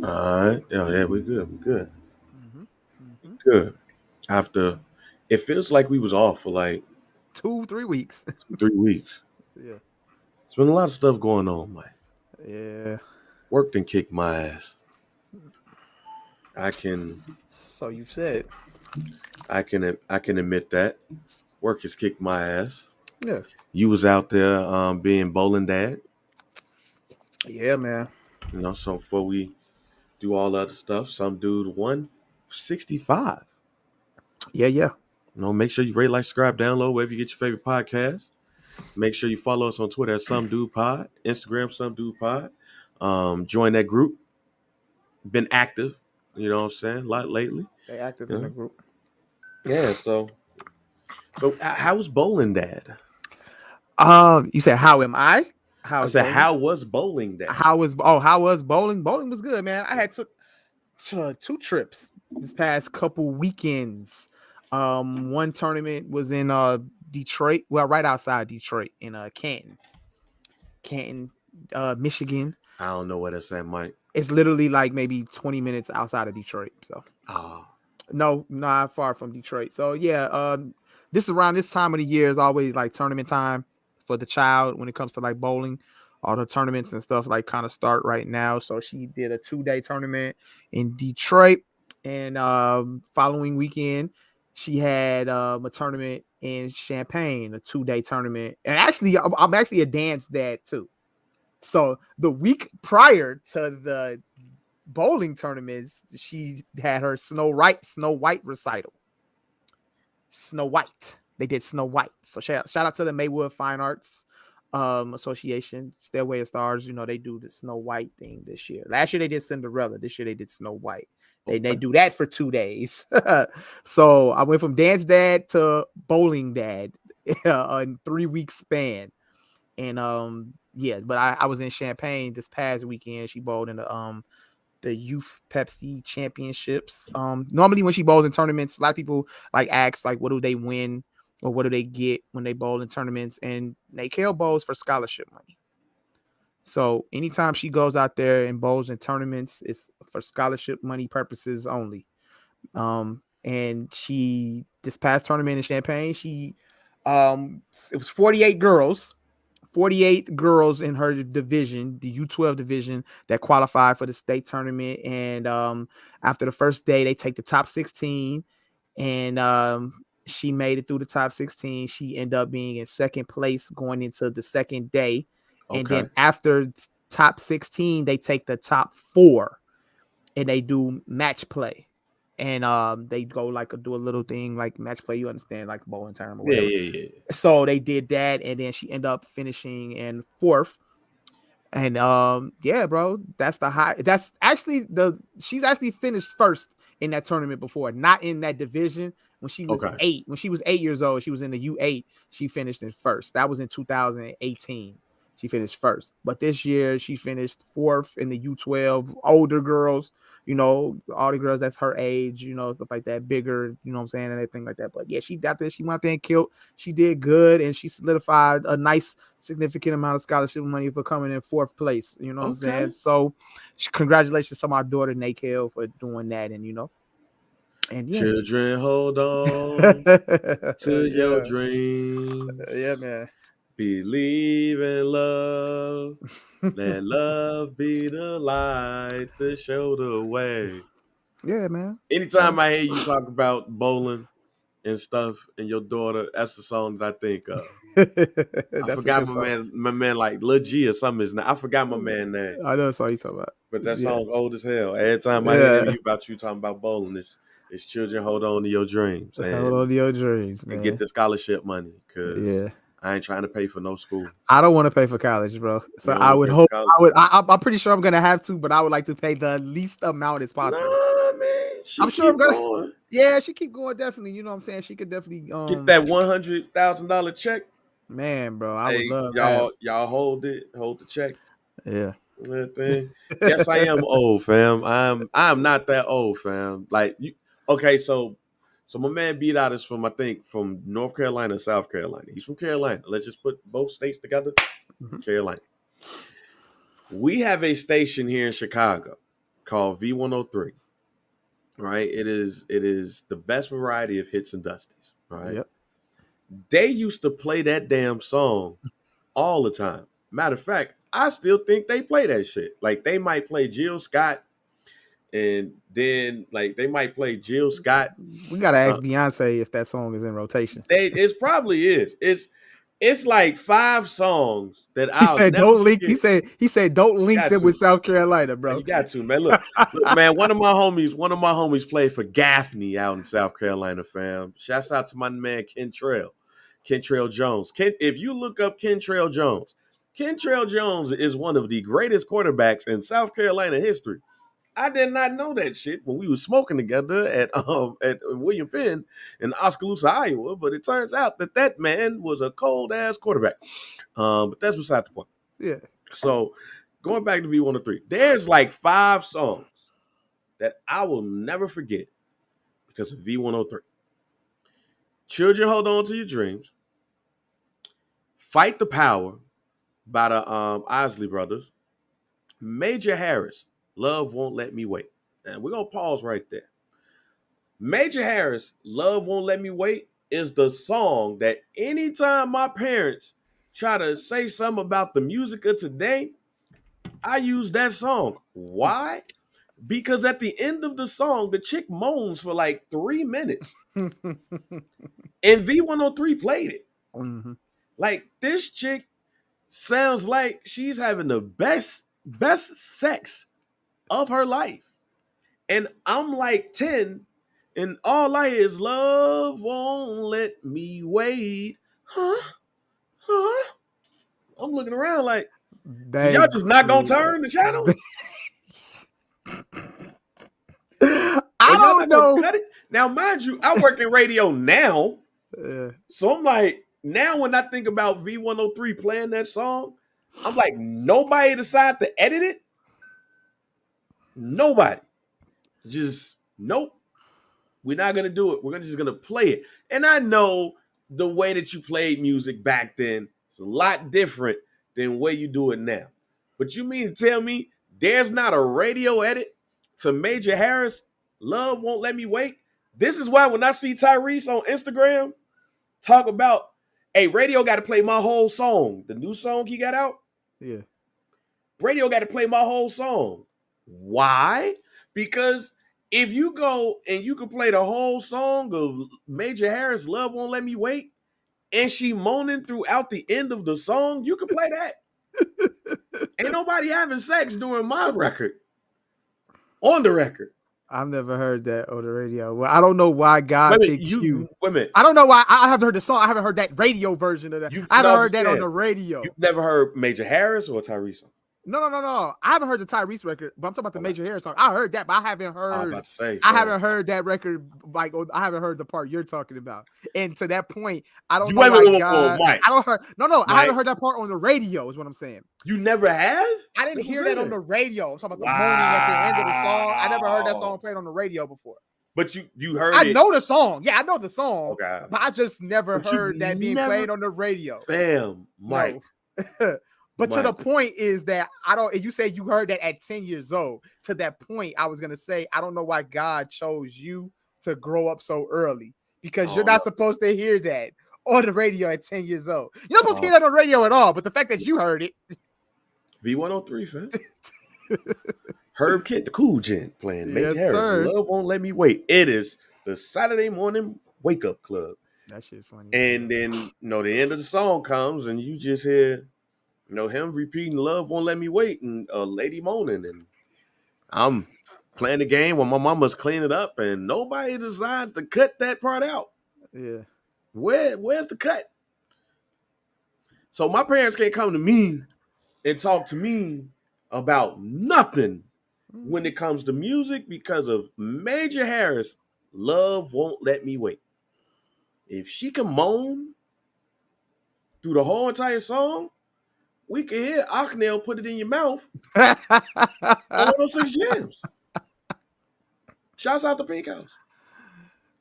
All right. Yeah, we good. We good. Mm-hmm. Mm-hmm. Good. After it feels like we was off for like 2, 3 weeks. 3 weeks. Yeah. It's been a lot of stuff going on, man. Yeah. Worked and kicked my ass. I can So you said. I can admit that. Work has kicked my ass. Yeah. You was out there being bowling dad, Yeah, man. so before we do all the other stuff, some dude 165. Yeah, yeah. Make sure you rate, like, subscribe, download wherever you get your favorite podcast. Make sure you follow us on Twitter at Some Dude Pod, Instagram Some Dude Pod. Join that group. Been active, you know what I'm saying, a lot lately. They active You in the know? group. Yeah, so how was bowling dad? You said how am I? I How is said, bowling? how was bowling dad? How was bowling? Bowling was good, man. I had took two trips this past couple weekends. One tournament was in Detroit, well, right outside Detroit in Canton, Michigan. I don't know what that's at, Mike. It's literally like maybe 20 minutes outside of Detroit. So Ah, no, not far from Detroit. So yeah, this around this time of the year is always like tournament time for the child when it comes to like bowling. All the tournaments and stuff like kind of start right now. So she did a 2-day tournament in Detroit, and following weekend she had a tournament in Champaign, a 2-day tournament. And actually, I'm actually a dance dad too. So the week prior to the bowling tournaments, she had her Snow White recital. Snow White. They did Snow White. So shout out to the Maywood Fine Arts Association, Stairway of Stars. They do the Snow White thing this year. Last year they did Cinderella. This year they did Snow White. They okay. do that for 2 days. So I went from dance dad to bowling dad in 3 week span. And yeah, but I was in Champaign this past weekend. She bowled in the youth Pepsi championships. Normally when she bowls in tournaments, a lot of people like ask like what do they win or what do they get when they bowl in tournaments, and Nakel bowls for scholarship money. So anytime she goes out there and bowls in tournaments, it's for scholarship money purposes only. And she this past tournament in Champagne, it was 48 girls 48 girls in her division, the U12 division, that qualified for the state tournament. And after the first day, they take the top 16, and she made it through the top 16. She ended up being in second place going into the second day. And then Okay. after top 16, they take the top four and they do match play. And they go like do a little thing like match play, you understand, like bowling term or Yeah, whatever. yeah, yeah. So they did that, and then she ended up finishing in fourth. And yeah, bro, that's the high. That's actually she's actually finished first in that tournament before, not in that division. When she was Okay. eight, when she was 8 years old, she was in the U8. She finished in first. That was in 2018. She finished first, but this year she finished fourth in the U12. Older girls, all the girls that's her age, stuff like that, bigger, what I'm saying, and everything like that. But yeah, she got this. She went out there and killed. She did good, and she solidified a nice significant amount of scholarship money for coming in fourth place. You know what I'm saying? Okay. So, congratulations to my daughter Nate Hill for doing that, and yeah, Children, hold on to your yeah, dreams. yeah, man. Believe in love. Let love be the light to show the way. Yeah, man. Anytime So I hear you talk about bowling and stuff and your daughter, that's the song that I think of. I that's a forgot good my song. man, like Lil G or something. Is I forgot my man name, I know that's all you talking about. but that Yeah, song old as hell. Every time I hear yeah. you talking about bowling, it's children hold on to your dreams Hold on to your dreams, and get man. the scholarship money because Yeah. I ain't trying to pay for no school. I don't want to pay for college, bro. So You don't I want to would pay for hope college? I'm pretty sure I'm gonna have to, but I would like to pay the least amount as possible. Nah, man. She I'm sure I'm keep gonna. going. Yeah, she keep going. Definitely, you know what I'm saying. She could definitely. Get that $100,000 check. Man, bro, I would Hey, love that. y'all hold it, hold the check. Yeah. That thing. Yes, I am old, fam. I'm not that old, fam. Like you. Okay, so my man beat out is from, I think, from North Carolina, South Carolina. He's from Carolina. Let's just put both states together. Mhm. Carolina. We have a station here in Chicago called V103. Right? It is the best variety of hits and dusties. Right? Yep. They used to play that damn song all the time. Matter of fact, I still think they play that shit. Like they might play Jill Scott, and then like they might play Jill Scott. We gotta ask Beyonce if that song is in rotation. It probably is. It's like 5 songs that He said never don't link. forget. He said don't link them with South Carolina, bro. You got to, man. Look, man. One of my homies played for Gaffney out in South Carolina, fam. Shouts out to my man Kentrell Jones. If you look up Kentrell Jones is one of the greatest quarterbacks in South Carolina history. I did not know that shit when we were smoking together at William Penn in Oskaloosa, Iowa. But it turns out that man was a cold ass quarterback. But that's beside the point. Yeah. So going back to V103, there's like 5 songs that I will never forget because of V103. Children, Hold On to Your Dreams. Fight the Power by the Isley Brothers. Major Harris, Love Won't Let Me Wait. And we're going to pause right there. Major Harris, Love Won't Let Me Wait is the song that anytime my parents try to say something about the music of today, I use that song. Why? Because at the end of the song, the chick moans for like 3 minutes. And V103 played it. Mm-hmm. Like this chick sounds like she's having the best sex of her life. And I'm like 10, and all I hear is love won't let me wait. Huh? I'm looking around like, so y'all just not gonna turn the channel? I don't know. Cut it? Now, mind you, I work in radio now. So I'm like, now when I think about V103 playing that song, I'm like, nobody decided to edit it? Nobody. Just, nope. We're not going to do it. We're just going to play it. And I know the way that you played music back then is a lot different than the way you do it now. But you mean to tell me there's not a radio edit to Major Harris, Love Won't Let Me Wait? This is why when I see Tyrese on Instagram talk about, hey, radio got to play my whole song, the new song he got out. Yeah. Radio got to play my whole song. Why? Because if you go and you can play the whole song of Major Harris, Love Won't Let Me Wait, and she moaning throughout the end of the song, you can play that. Ain't nobody having sex during my record. On the record. I've never heard that on the radio. Well, I don't know why God picked you. Wait a minute. I don't know why. I haven't heard the song. I haven't heard that radio version of that. I haven't heard that on the radio. You've never heard Major Harris or Tyrese? No. I haven't heard the Tyrese record, but I'm talking about the Major Harris song. I heard that, but I haven't heard. I was about to say, I haven't heard that record. Like, I haven't heard the part you're talking about. And to that point, I don't know why God. Mike. I don't heard. No. I haven't heard that part on the radio. Is what I'm saying. You never have? I didn't hear that on the radio. I'm talking about the moaning at the end of the song. I never heard that song played on the radio before. But you heard it. I know the song. Yeah, I know the song. Okay. But I just never heard that being played on the radio. Bam, Mike. No. But to the point is that you say you heard that at 10 years old. To that point, I was going to say, I don't know why God chose you to grow up so early because you're not supposed to hear that on the radio at 10 years old. You're not supposed to hear that on the radio at all. But the fact that you heard it. V103, fam. Herb Kent, the Cool Gent playing Major Harris. Sir. Love Won't Let Me Wait. It is the Saturday morning wake up club. That shit's funny. And then, the end of the song comes and you just hear, him repeating Love Won't Let Me Wait and a lady moaning. And I'm playing the game while my mama's cleaning up and nobody decided to cut that part out. Yeah. Where's the cut? So my parents can't come to me and talk to me about nothing when it comes to music because of Major Harris, Love Won't Let Me Wait. If she can moan through the whole entire song, we can hear Ocknell Put It In Your Mouth on 106 Jams. Shouts out to Pink House.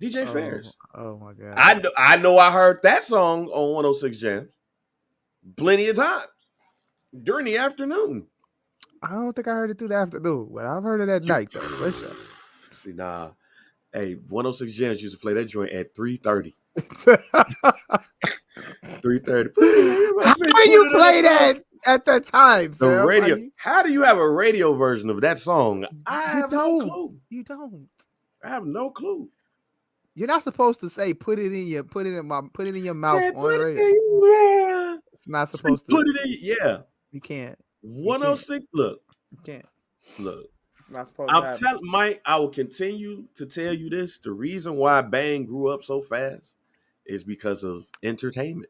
DJ Ferris. Oh my God. I know I heard that song on 106 Jams plenty of times during the afternoon. I don't think I heard it through the afternoon, but I've heard it at night though. For sure. See, nah. Hey, 106 Gems used to play that joint at 3:30. 3:30. How do you play that at that time? The fam? radio. How do you have a radio version of that song? I have no don't. clue. You don't. I have no clue. You're not supposed to say put it in your mouth Said, on put the it radio. in, yeah. It's not Say, supposed to. put it in. Yeah. You can't. 106. Look. You can't. Look. It's not supposed to I'm happen. telling Mike, I will continue to tell you this. The reason why Bang grew up so fast is because of entertainment,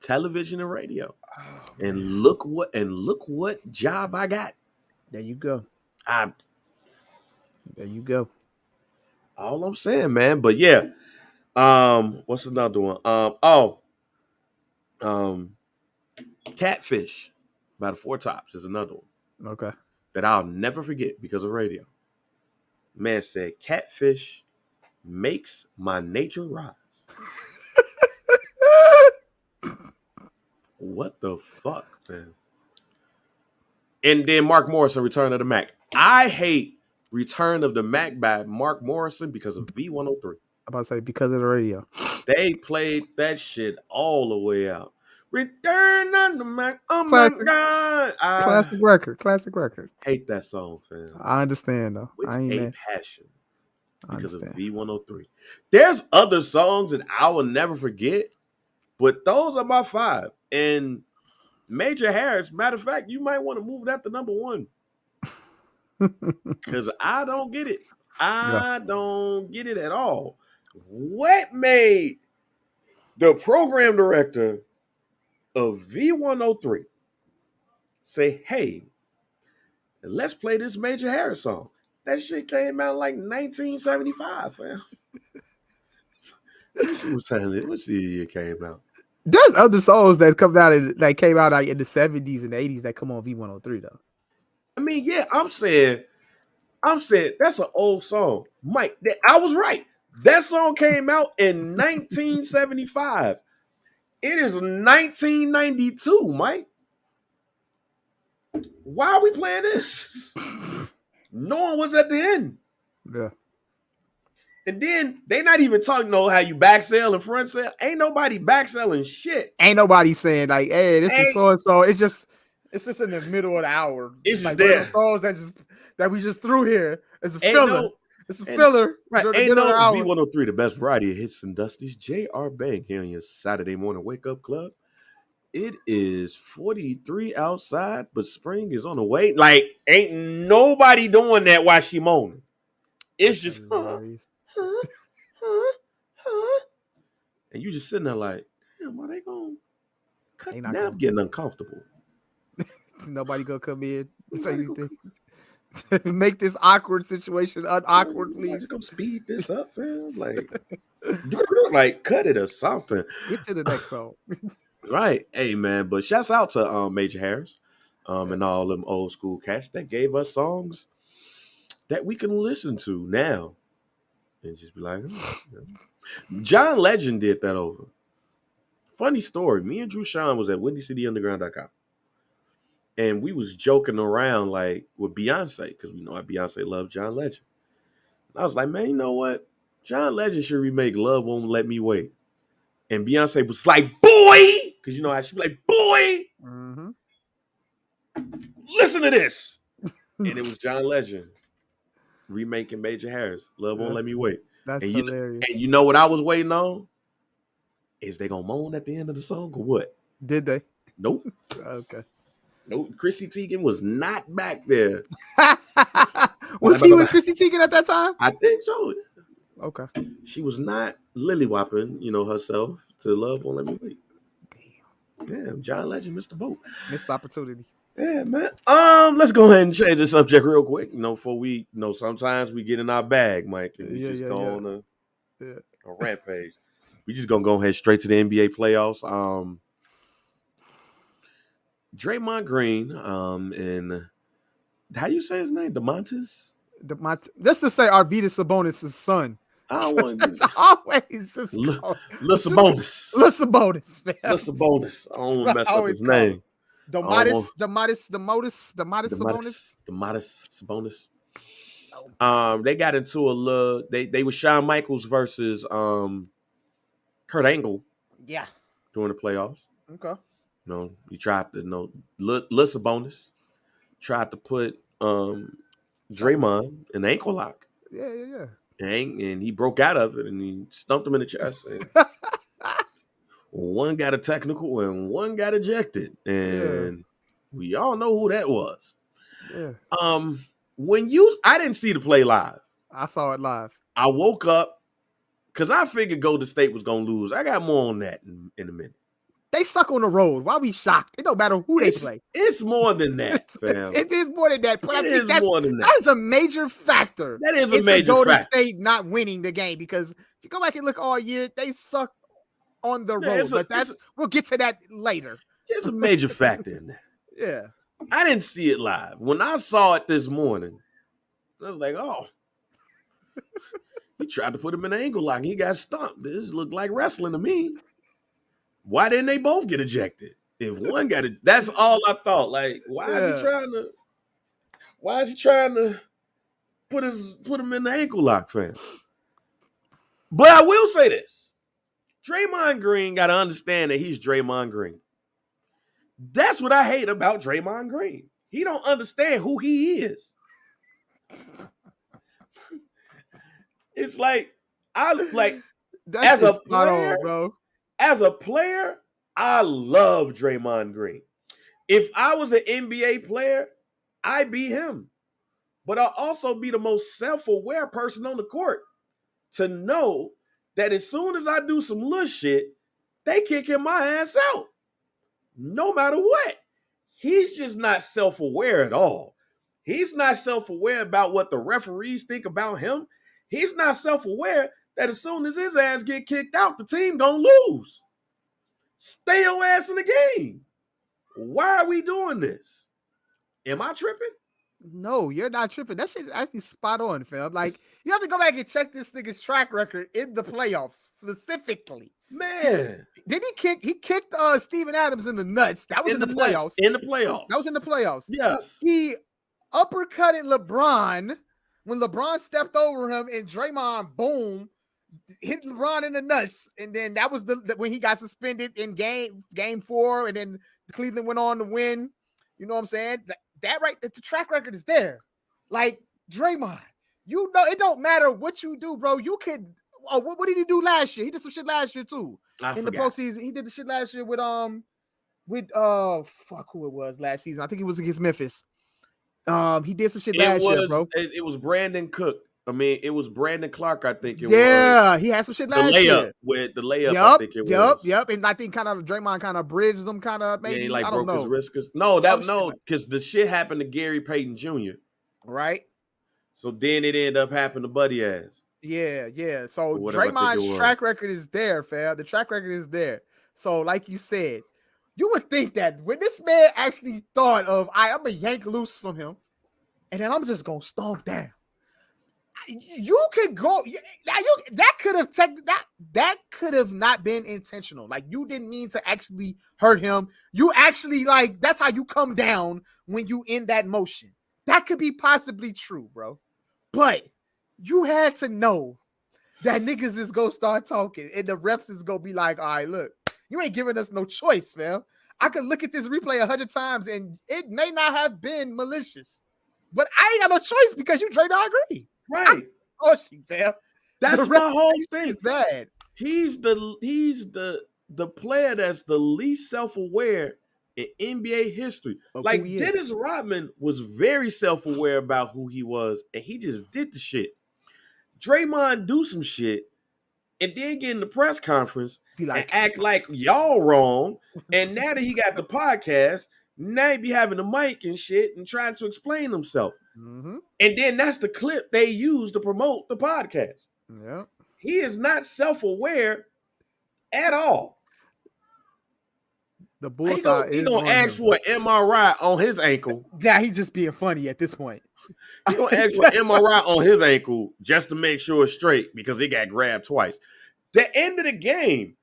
television and radio. Oh, And man. look what job I got. There you go. I There you go. all I'm saying, man. But yeah. What's another one? Catfish by the Four Tops is another one Okay. that I'll never forget because of radio. Man said, catfish makes my nature rise. What the fuck, man? And then Mark Morrison, Return of the Mac. I hate Return of the Mac by Mark Morrison because of V103. I'm about to say because of the radio. They played that shit all the way out. Return on the Mac. Oh Classic. my God. I Classic record. hate that song, fam. I understand though. With I ain't a mad. passion I because of understand. V103. There's other songs that I will never forget, but those are my five. And Major Harris, matter of fact, you might want to move that to number one because I don't get it. I don't get it at all. What made the program director of V103 say, hey, let's play this Major Harris song? That shit came out like 1975, fam. Let me see what's happening. Let me see the year it came out. There's other songs that came out in the 70s and 80s that come on V103 though. I mean, yeah, I'm saying that's an old song. Mike, I was right. That song came out in 1975. It is 1992, Mike. Why are we playing this? No one was at the end. Yeah. And then they not even talking how you back sell and front sell. Ain't nobody back selling shit. Ain't nobody saying like, hey, this is so and so. It's just in the middle of the hour. It's like there. Songs that we just threw here. It's a filler. It's a filler. Right. Ain't no V103, the best variety of hits and dusties. J.R. Bang here on your Saturday morning wake up club. It is 43 outside, but spring is on the way. Like, ain't nobody doing that while she moaning. It's just, and you just sitting there like, damn, are they going to cut? Now I'm getting uncomfortable. Nobody gonna come in and say anything. Make this awkward situation unawkward, please. Just gonna speed this up, fam. Like cut it or something. Get to the next song. Right. Hey man, but shouts out to Major Harris and all them old school cats that gave us songs that we can listen to now and just be like, John Legend did that over. Funny story. Me and Drew Sean was at WindyCityUnderground.com. And we was joking around like with Beyonce because we know how Beyonce loved John Legend. I was like, man, you know what? John Legend should remake Love Won't Let Me Wait. And Beyonce was like, boy, because you know how she be like, boy, listen to this. And it was John Legend remaking Major Harris, Love Won't Let Me Wait. That's and hilarious. And you know what I was waiting on? Is they gonna moan at the end of the song or what? Did they? Nope. Okay. Nope. Chrissy Teigen was not back there. Was he with Chrissy Teigen at that time? I think so. Okay. She was not lily-whopping, herself to Love Won't Let Me Wait. Damn, John Legend missed the boat. Missed opportunity. Yeah, man. Let's go ahead and change the subject real quick. Before we, sometimes we get in our bag, Mike, and we just go on a rampage. We just gonna go ahead straight to the NBA playoffs. Draymond Green, and how you say his name? DeMontis? Just to say Arvydas Sabonis' son. I don't want to always Sabonis. Sabonis, man. Sabonis. I don't want to mess up his name. The Almost modest the Sabonis. modest Sabonis. Oh. They got into a little. They was Shawn Michaels versus Kurt Angle Yeah. during the playoffs. Okay. He tried to Sabonis tried to put Draymond in the ankle lock. Yeah. And he broke out of it and he stumped him in the chest. And one got a technical and one got ejected. And we all know who that was. Yeah. I didn't see the play live. I saw it live. I woke up because I figured Golden State was gonna lose. I got more on that in a minute. They suck on the road. Why we shocked? It don't matter who they play. It's more than that, fam. It is more than that. It is more than that. That is a major factor. That is a major Golden factor. State not winning the game because if you go back and look all year, they suck on the road. But we'll get to that later. There's a major factor in that. Yeah. I didn't see it live. When I saw it this morning, I was like, oh. He tried to put him in an ankle lock and he got stumped. This looked like wrestling to me. Why didn't they both get ejected? If one got it, that's all I thought. Like, why is he trying to put him in the ankle lock, fam? But I will say this. Draymond Green got to understand that he's Draymond Green. That's what I hate about Draymond Green. He don't understand who he is. It's like as a player, bro. As a player, I love Draymond Green. If I was an NBA player, I'd be him. But I'll also be the most self-aware person on the court to know that as soon as I do some little shit, they kicking my ass out. No matter what. He's just not self-aware at all. He's not self-aware about what the referees think about him. He's not self-aware that as soon as his ass get kicked out, the team gonna lose. Stay your ass in the game. Why are we doing this? Am I tripping? No, you're not tripping. That shit's actually spot on, fam. Like, you have to go back and check this nigga's track record in the playoffs specifically. Man. Did he kicked Steven Adams in the nuts. That was in the playoffs. In the playoffs. That was in the playoffs. Yes. He uppercutted LeBron when LeBron stepped over him and Draymond, boom, hit LeBron in the nuts. And then that was when he got suspended in game 4. And then Cleveland went on to win. You know what I'm saying? That right, the track record is there. Like, Draymond, you know, it don't matter what you do, bro. You could, what did he do last year? He did some shit last year too. In the postseason. He did the shit last year with fuck who it was last season. I think it was against Memphis. He did some shit last year, bro. It was Brandon Cook. I mean, it was Brandon Clark, I think it was. Yeah, he had some shit last year. With the layup, I think it was. Yep. And I think kind of Draymond kind of bridged them, kind of maybe. Yeah, he like I don't broke know. his wrist. Because the shit happened to Gary Payton Jr. Right. So then it ended up happening to Buddy ass. Yeah. So Draymond's track record is there, fam. The track record is there. So like you said, you would think that when this man actually thought of, I'm gonna yank loose from him, and then I'm just gonna stomp down. You could go. That could have not been intentional. Like, you didn't mean to actually hurt him. You actually, like, that's how you come down when you in that motion. That could be possibly true, bro. But you had to know that niggas is gonna start talking, and the refs is gonna be like, all right, look, you ain't giving us no choice, fam. I could look at this replay 100 times, and it may not have been malicious, but I ain't got no choice because you Draymond Green. Right. Fam. That's my whole thing. Is bad. He's the player that's the least self-aware in NBA history. Like, Dennis Rodman was very self-aware about who he was, and he just did the shit. Draymond do some shit and then get in the press conference and act like y'all wrong. And now that he got the podcast, now he be having the mic and shit and trying to explain himself. Mm-hmm. And then that's the clip they use to promote the podcast. Yeah. He is not self-aware at all. The bullseye he gonna ask for an MRI on his ankle. Yeah, he's just being funny at this point. He gonna ask for an MRI on his ankle just to make sure it's straight because he got grabbed twice. The end of the game,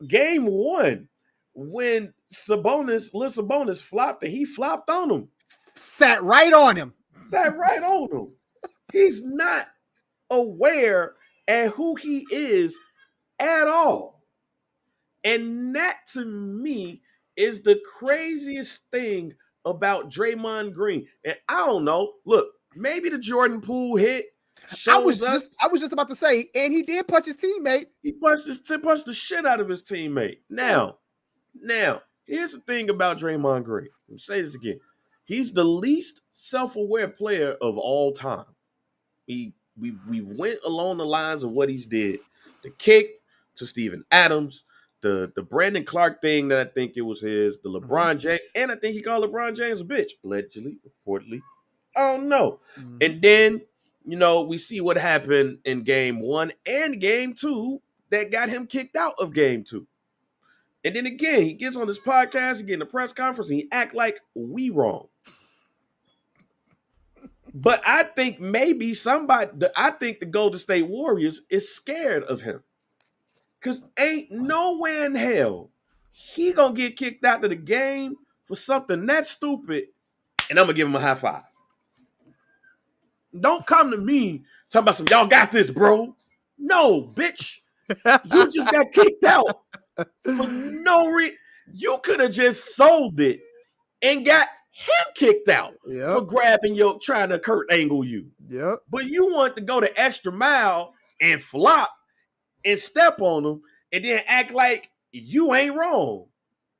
game 1, when Sabonis flopped and he flopped on him. Sat right on him. Sat right on him. He's not aware at who he is at all. And that to me is the craziest thing about Draymond Green. And I don't know. Look, maybe the Jordan Poole hit I was just about to say, and he did punch his teammate. He punched the shit out of his teammate. Now, here's the thing about Draymond Green. I'll say this again. He's the least self-aware player of all time. We've went along the lines of what he's did. The kick to Steven Adams, the Brandon Clark thing that I think it was his, the LeBron James, and I think he called LeBron James a bitch, allegedly, reportedly. I don't know. Mm-hmm. And then, we see what happened in game 1 and game 2 that got him kicked out of game 2. And then again, he gets on this podcast, he get in a press conference, and he act like we wrong. But I think maybe I think the Golden State Warriors is scared of him. Because ain't nowhere in hell he gonna get kicked out of the game for something that stupid, and I'm gonna give him a high five. Don't come to me talking about some y'all got this, bro. No, bitch. You just got kicked out for no reason. You could have just sold it and got him kicked out for trying to Kurt Angle you. Yep. But you want to go the extra mile and flop and step on him and then act like you ain't wrong.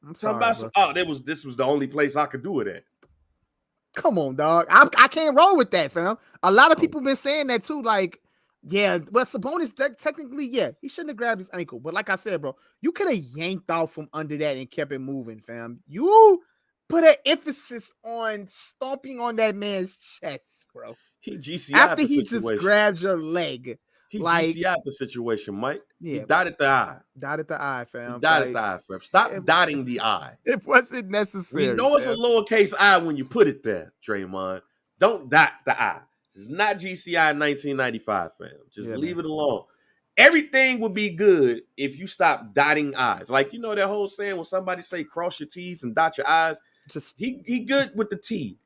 I'm talking about this was the only place I could do it at. Come on, dog. I can't roll with that, fam. A lot of people been saying that too. Like, yeah, but Sabonis technically, he shouldn't have grabbed his ankle. But like I said, bro, you could have yanked off from under that and kept it moving, fam. You put an emphasis on stomping on that man's chest, bro. He GCI'd after he just grabbed your leg. He GCI'd the situation, Mike. Yeah, he dotted the I. Dotted the I, fam. Dotted the I, fam. Stop dotting the I. It wasn't necessary. We know it's a lowercase I when you put it there, Draymond. Don't dot the I. This is not GCI 1995, fam. Just leave it alone. Everything would be good if you stop dotting I's. Like, that whole saying when somebody say cross your T's and dot your I's. Just he good with the T.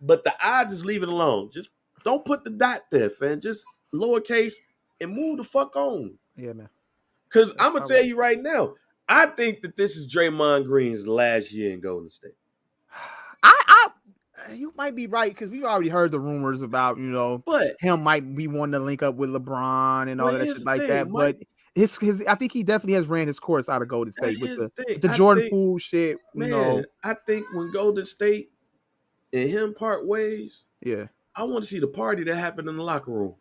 But the I, just leave it alone. Just don't put the dot there, fam. Just lowercase and move the fuck on. Yeah, man. Because I'm going to tell you right now, I think that this is Draymond Green's last year in Golden State. You might be right, because we've already heard the rumors about, but him might be wanting to link up with LeBron and all that shit like that. Mike, but I think he definitely has ran his course out of Golden State with the Jordan Poole shit. I think when Golden State and him part ways, I want to see the party that happened in the locker room.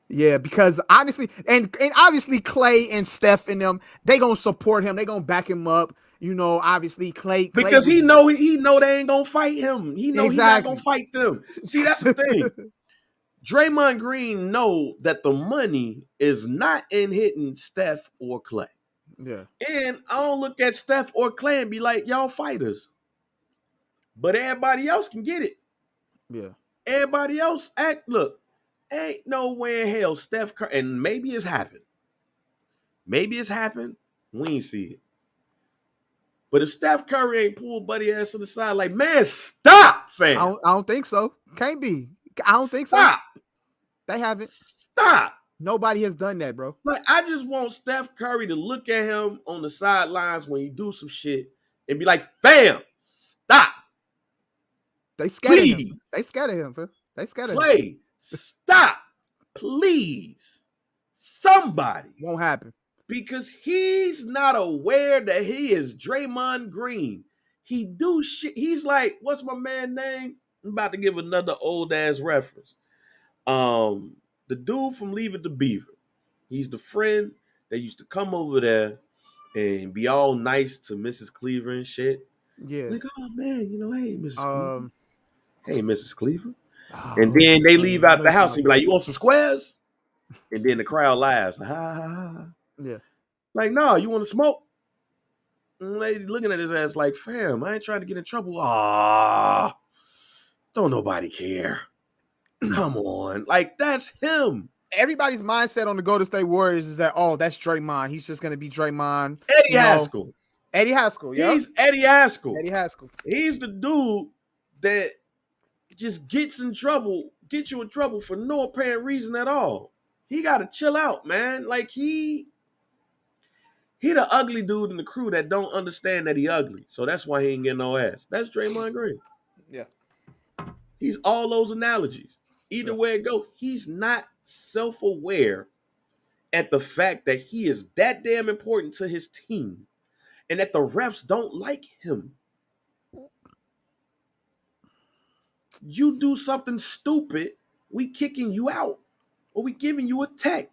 Yeah, because honestly, and obviously Clay and Steph and them, they gonna support him. They gonna back him up. Obviously Clay because he know they ain't gonna fight him. He know he's not gonna fight them. See, that's the thing. Draymond Green know that the money is not in hitting Steph or Clay. Yeah, and I don't look at Steph or Clay and be like, y'all fighters. But everybody else can get it. Yeah, everybody else look. Ain't no way in hell Steph Curry, and maybe it's happened. We ain't see it. But if Steph Curry ain't pulled buddy ass to the side, like, man, stop, fam. I don't think so. Can't be. I don't think so. Stop. They haven't. Stop. Nobody has done that, bro. Like, I just want Steph Curry to look at him on the sidelines when he do some shit and be like, fam, stop. They scared him. They scared him, fam. They scared him. Clay, stop, please. Somebody. Won't happen. Because he's not aware that he is Draymond Green. He do shit. He's like, what's my man's name? I'm about to give another old ass reference. The dude from Leave It to Beaver. He's the friend that used to come over there and be all nice to Mrs. Cleaver and shit. Yeah. Like, oh man, hey, Mrs. Cleaver. Hey, Mrs. Cleaver. Oh, and then they leave out the house and be like, you want some squares? And then the crowd laughs. Ha, ha, ha. Yeah. Like, no, you want to smoke? And lady looking at his ass like, fam, I ain't trying to get in trouble. Ah, don't nobody care. Come on. Like, that's him. Everybody's mindset on the Golden State Warriors is that, that's Draymond. He's just going to be Draymond. Eddie Haskell. Eddie Haskell, yeah. He's Eddie Haskell. Eddie Haskell. He's the dude that just gets you in trouble for no apparent reason at all. He got to chill out, man. Like he the ugly dude in the crew that don't understand that he ugly. So that's why he ain't getting no ass. That's Draymond Green. Yeah. He's all those analogies. Either Yeah. way it go, he's not self-aware at the fact that he is that damn important to his team and that the refs don't like him. You do something stupid, we kicking you out or we giving you a tech.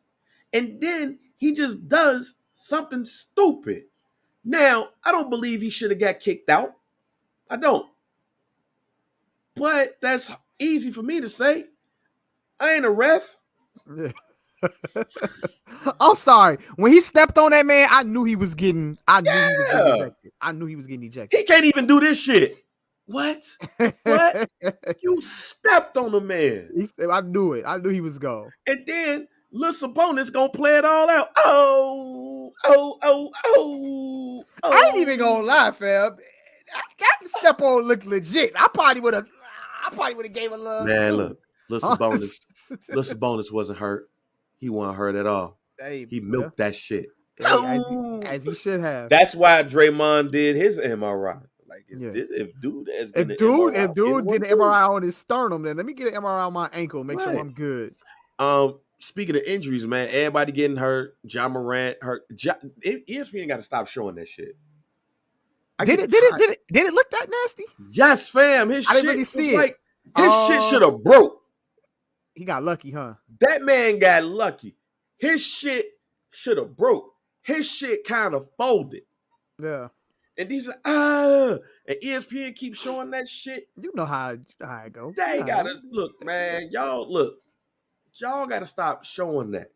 And then he just does something stupid. Now, I don't believe he should have got kicked out. I don't. But that's easy for me to say. I ain't a ref. Yeah. I'm sorry. When he stepped on that man, I knew he was getting ejected. I knew he was getting ejected. He can't even do this shit. What? What? You stepped on the man. I knew it. I knew he was gone. And then Lil Sabonis gonna play it all out. Oh. I ain't even gonna lie, fam. That step on looked legit. I probably would have gave a love. Man, too. look, Lil Sabonis wasn't hurt. He wasn't hurt at all. Hey, He milked that shit. as he should have. That's why Draymond did his MRI. Like, Yeah. if dude If dude did an MRI on his sternum, then let me get an MRI on my ankle, make sure I'm good. Speaking of injuries, man, everybody getting hurt. Ja Morant hurt. ESPN got to stop showing that shit. Did it look that nasty? Yes, fam. His I shit didn't really see it. like his shit should have broke. He got lucky, huh? That man got lucky. His shit should have broke. His shit kind of folded. Yeah. And these are and ESPN keeps showing that shit. You know how it go. They gotta look, man. Y'all gotta stop showing that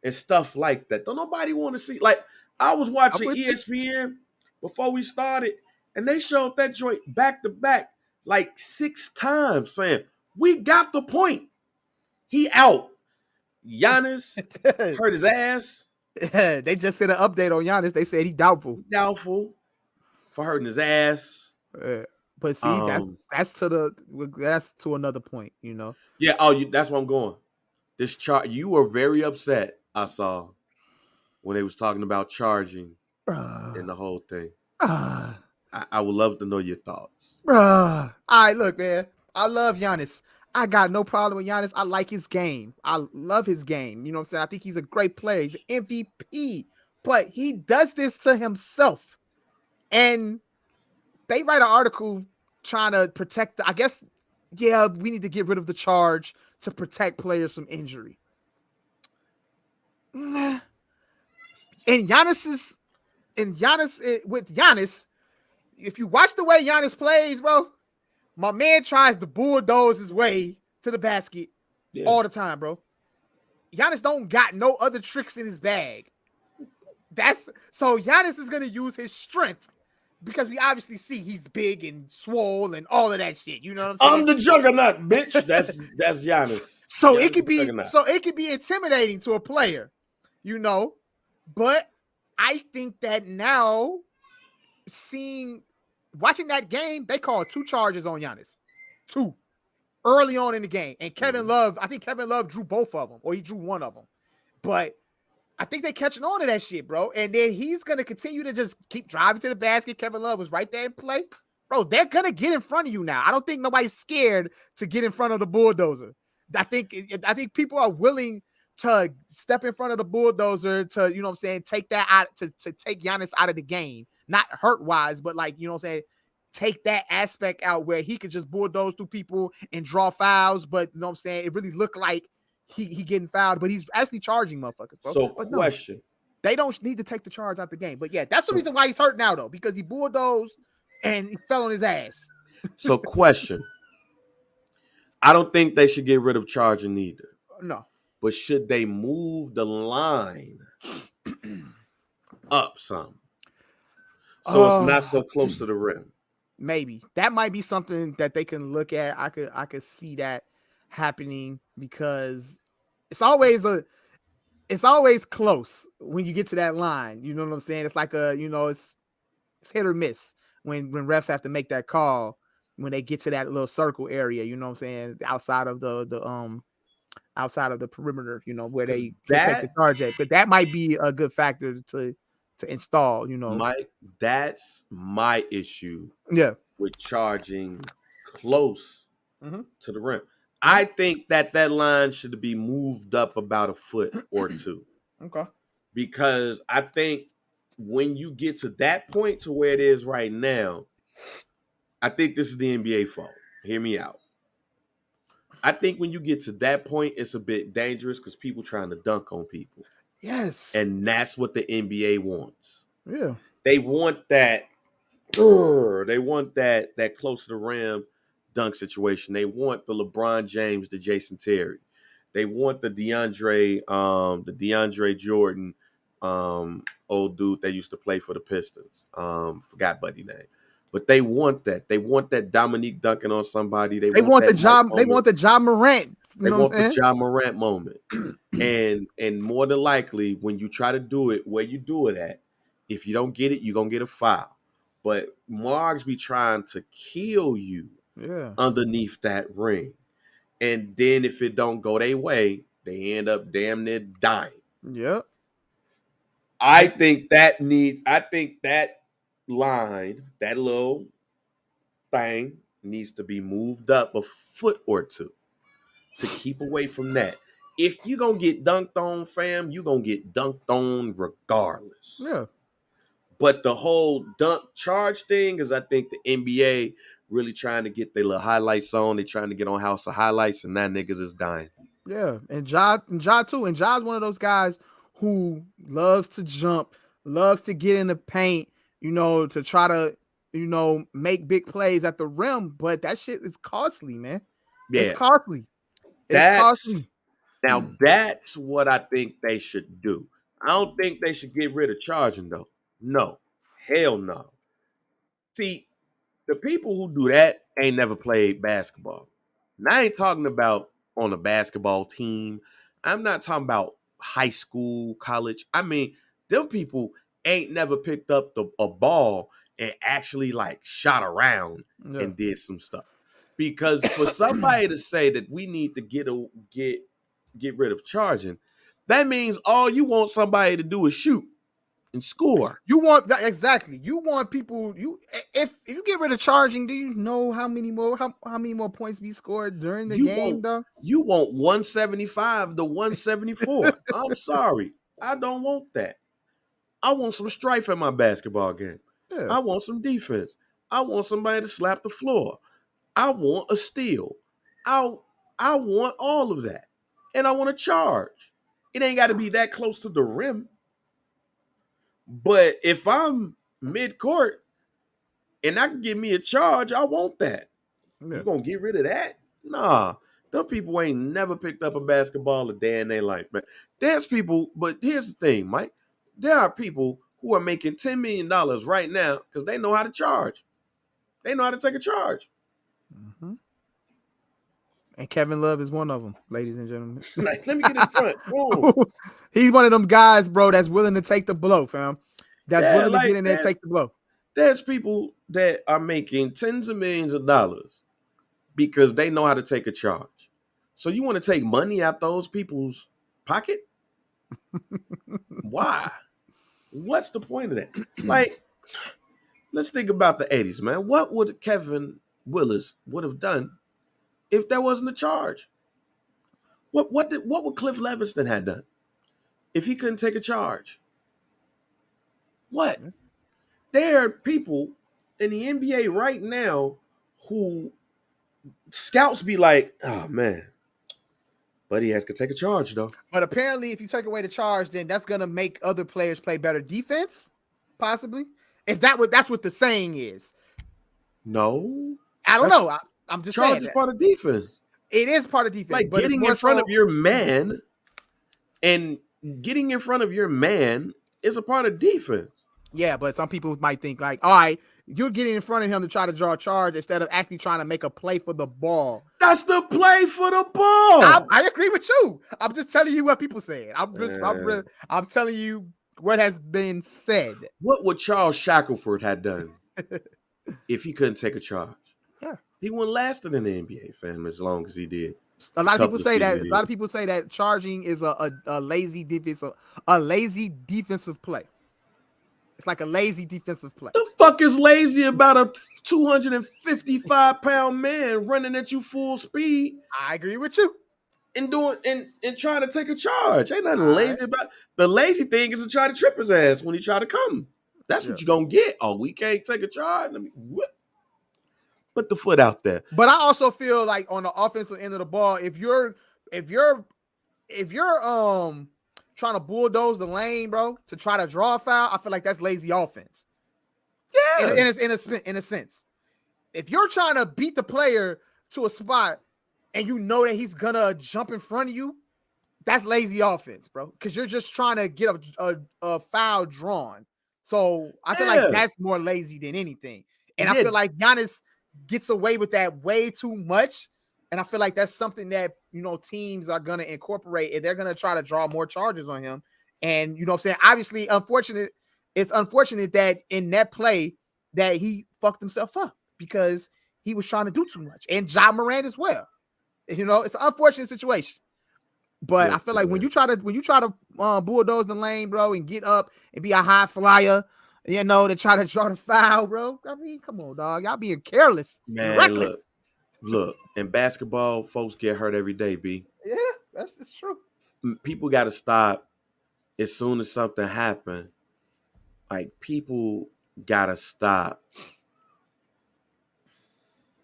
and stuff like that. Don't nobody want to see. Like, I was watching ESPN before we started, and they showed that joint back to back like 6 times, fam. We got the point. He out. Giannis hurt his ass. They just said an update on Giannis. They said he doubtful. Doubtful for hurting his ass. But see, that's to another point, you know. Yeah. That's where I'm going. This chart. You were very upset. I saw when they was talking about charging and the whole thing. I would love to know your thoughts. All right, look, man. I love Giannis. I got no problem with Giannis. I like his game. I love his game. You know what I'm saying? I think he's a great player. He's an MVP. But he does this to himself. And they write an article trying to protect I guess, yeah, we need to get rid of the charge to protect players from injury. And with Giannis, if you watch the way Giannis plays, bro, my man tries to bulldoze his way to the basket all the time, bro. Giannis don't got no other tricks in his bag. So Giannis is gonna use his strength because we obviously see he's big and swole and all of that shit. You know what I'm saying? I'm the juggernaut, bitch. That's Giannis. So it could be intimidating to a player, you know. But I think that now watching that game, they called 2 charges on Giannis. 2 early on in the game. And Kevin Love, I think Kevin Love drew both of them, or he drew one of them. But I think they catching on to that shit, bro. And then he's going to continue to just keep driving to the basket. Kevin Love was right there in play. Bro, they're going to get in front of you now. I don't think nobody's scared to get in front of the bulldozer. I think people are willing to step in front of the bulldozer to, you know what I'm saying, take that out, to take Giannis out of the game. Not hurt-wise, but like, you know what I'm saying, take that aspect out where he could just bulldoze through people and draw fouls, but you know what I'm saying, it really looked like he getting fouled, but he's actually charging motherfuckers, bro. So but question. No, they don't need to take the charge out the game. But yeah, that's the reason why he's hurt now, though, because he bulldozed and he fell on his ass. So question. I don't think they should get rid of charging either. No. But should they move the line up some? So it's not so close to the rim. Maybe that might be something that they can look at. I could see that happening because it's always close when you get to that line. You know what I'm saying? It's like it's it's hit or miss when refs have to make that call when they get to that little circle area. You know what I'm saying? Outside of outside of the perimeter, you know, where 'Cause they can take the charge at. But that might be a good factor to install. You know, that's my issue yeah. with charging close Mhm. to the rim. I think that line should be moved up about a foot or two. Okay. Because I think when you get to that point to where it is right now, I think this is the NBA fault. Hear me out. I think when you get to that point, it's a bit dangerous because people trying to dunk on people. Yes. And that's what the NBA wants. Yeah. They want that. They want that close to the rim dunk situation. They want the LeBron James, the Jason Terry. They want the DeAndre Jordan, old dude that used to play for the Pistons. Forgot buddy name. But they want that. They want that Dominique dunking on somebody. They want the John. They want the John Morant. They want the John Morant moment. and more than likely, when you try to do it where you do it at, if you don't get it, you're gonna get a foul. But Margs be trying to kill you underneath that ring. And then if it don't go their way, they end up damn near dying. Yep. I think that line, that little thing needs to be moved up a foot or two to keep away from that. If you're going to get dunked on, fam, you're going to get dunked on regardless. Yeah. But the whole dunk charge thing is, I think the NBA really trying to get their little highlights on. They're trying to get on House of Highlights, and that niggas is dying. Yeah, and Ja too. And Ja's one of those guys who loves to jump, loves to get in the paint, you know, to try to, you know, make big plays at the rim. But that shit is costly, man. Yeah. It's costly. Costly. Now, that's what I think they should do. I don't think they should get rid of charging, though. No. Hell no. See, the people who do that ain't never played basketball. And I ain't talking about on a basketball team. I'm not talking about high school, college. I mean, them people ain't never picked up a ball and actually like shot around and did some stuff. Because for somebody to say that we need to get rid of charging, that means all you want somebody to do is shoot and score. You want that exactly. You want people. If you get rid of charging, do you know how many more points be scored during the game, though? You want 175 to 174. I'm sorry, I don't want that. I want some strife in my basketball game. Yeah. I want some defense. I want somebody to slap the floor. I want a steal. I want all of that, and I want to charge. It ain't got to be that close to the rim. But if I'm mid-court and I can give me a charge, I want that. Yeah. You gonna get rid of that? Nah. Them people ain't never picked up a basketball a day in their life, man. There's people, but here's the thing, Mike. There are people who are making $10 million right now because they know how to charge. They know how to take a charge. Mm-hmm. And Kevin Love is one of them, ladies and gentlemen. Like, let me get in front. He's one of them guys, bro, that's willing to take the blow, fam. That's willing to get in there and take the blow. There's people that are making tens of millions of dollars because they know how to take a charge. So you want to take money out those people's pocket? Why? What's the point of that? Like, let's think about the 80s, man. What would Kevin Willis would have done if there wasn't a charge? What would Cliff Levingston have done if he couldn't take a charge? What? There are people in the NBA right now who scouts be like, oh man, but he has to take a charge though. But apparently, if you take away the charge, then that's gonna make other players play better defense, possibly. That's what the saying is? No, I don't know. I'm just saying charge is part of defense. It is part of defense. Like getting in front of your man, and getting in front of your man is a part of defense. Yeah, but some people might think like, all right, you're getting in front of him to try to draw a charge instead of actually trying to make a play for the ball. That's the play for the ball. I agree with you. I'm just telling you what people say. I'm telling you what has been said. What would Charles Shackelford have done if he couldn't take a charge? Yeah. He wouldn't lasted in the NBA, fam, as long as he did. A lot of people say that. seasons A lot of people say that charging is a lazy defensive play. It's like a lazy defensive play. The fuck is lazy about a 255-pound man running at you full speed I agree with you. and doing and trying to take a charge? Ain't nothing lazy about. The lazy thing is to try to trip his ass when he try to come. That's what you're gonna get. Oh, we can't take a charge. Let me put the foot out there. But I also feel like on the offensive end of the ball, if you're trying to bulldoze the lane, bro, to try to draw a foul, I feel like that's lazy offense. Yeah. In a sense. If you're trying to beat the player to a spot and you know that he's gonna jump in front of you, that's lazy offense, bro. Because you're just trying to get a foul drawn. So I feel like that's more lazy than anything. And I feel like Giannis gets away with that way too much. And I feel like that's something that, teams are going to incorporate, and they're going to try to draw more charges on him. And, you know what I'm saying? Obviously, it's unfortunate that in that play that he fucked himself up because he was trying to do too much. And Ja Morant as well. It's an unfortunate situation. But I feel like when you try to bulldoze the lane, bro, and get up and be a high flyer, to try to draw the foul, bro. I mean, come on, dog. Y'all being careless. Man, reckless. Look, in basketball, folks get hurt every day, B. Yeah, it's true. People got to stop as soon as something happens. Like, people got to stop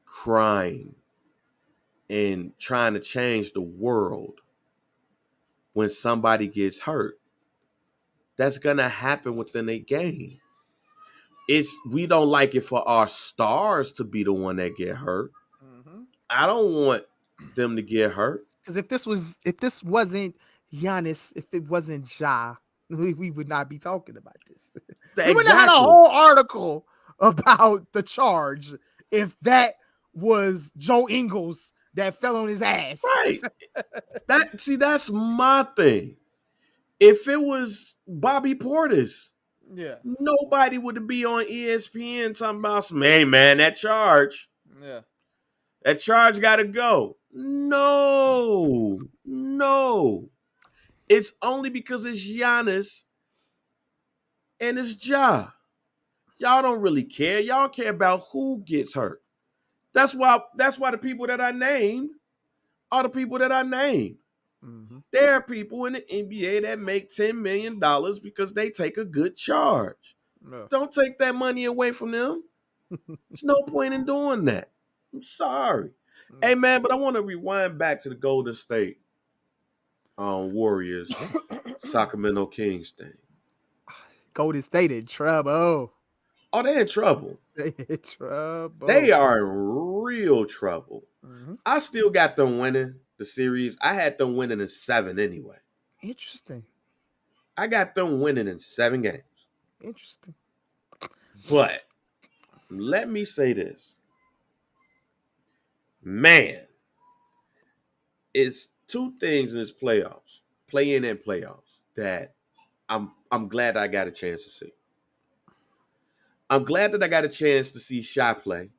crying and trying to change the world when somebody gets hurt. That's going to happen within a game. We don't like it for our stars to be the one that get hurt. Mm-hmm. I don't want them to get hurt. Because if this wasn't Giannis, if it wasn't Ja, we would not be talking about this. We would have had a whole article about the charge if that was Joe Ingles that fell on his ass. Right. That's my thing. If it was Bobby Portis, nobody would be on ESPN talking about some, hey, man, that charge. Yeah. That charge got to go. No. It's only because it's Giannis and it's Ja. Y'all don't really care. Y'all care about who gets hurt. That's why the people that I named are the people that I named. Mm-hmm. There are people in the NBA that make $10 million because they take a good charge. No. Don't take that money away from them. There's no point in doing that. I'm sorry. Mm-hmm. Hey, man, but I want to rewind back to the Golden State Warriors, Sacramento Kings thing. Golden State in trouble. Oh, they're in trouble. They in trouble. They are in real trouble. Mm-hmm. I still got them winning the series. I had them winning in 7 anyway. Interesting. I got them winning in 7 games. Interesting. But let me say this. Man, it's 2 things in this playoffs, play-in and playoffs, that I'm glad I got a chance to see. I'm glad that I got a chance to see Shy play.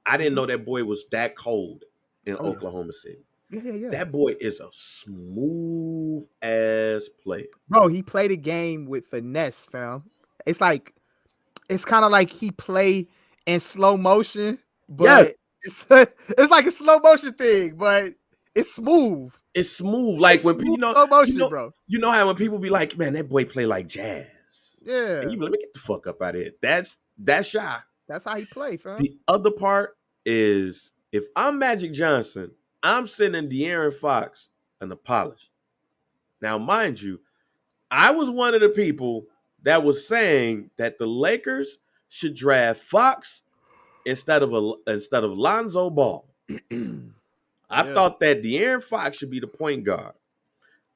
I didn't know that boy was that cold in Oklahoma City. Yeah. That boy is a smooth ass player. Bro, he played a game with finesse, fam. It's kind of like he played in slow motion, but it's like a slow motion thing, but it's smooth. It's smooth. Like, when people slow motion, bro. You know how when people be like, man, that boy play like jazz. Yeah. And you be like, let me get the fuck up out of here. That's Shy. That's how he play, fam. The other part is, if I'm Magic Johnson, I'm sending De'Aaron Fox an apology. Now, mind you, I was one of the people that was saying that the Lakers should draft Fox instead of Lonzo Ball. I thought that De'Aaron Fox should be the point guard.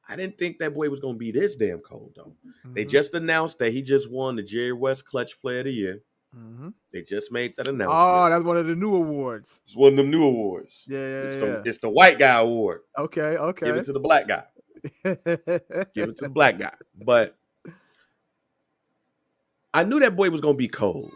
I didn't think that boy was going to be this damn cold, though. Mm-hmm. They just announced that he just won the Jerry West Clutch Player of the Year. Mm-hmm. They just made that announcement. Oh, that's one of the new awards. It's one of them new awards. It's the white guy award. Okay. Give it to the black guy. Give it to the black guy. But I knew that boy was gonna be cold.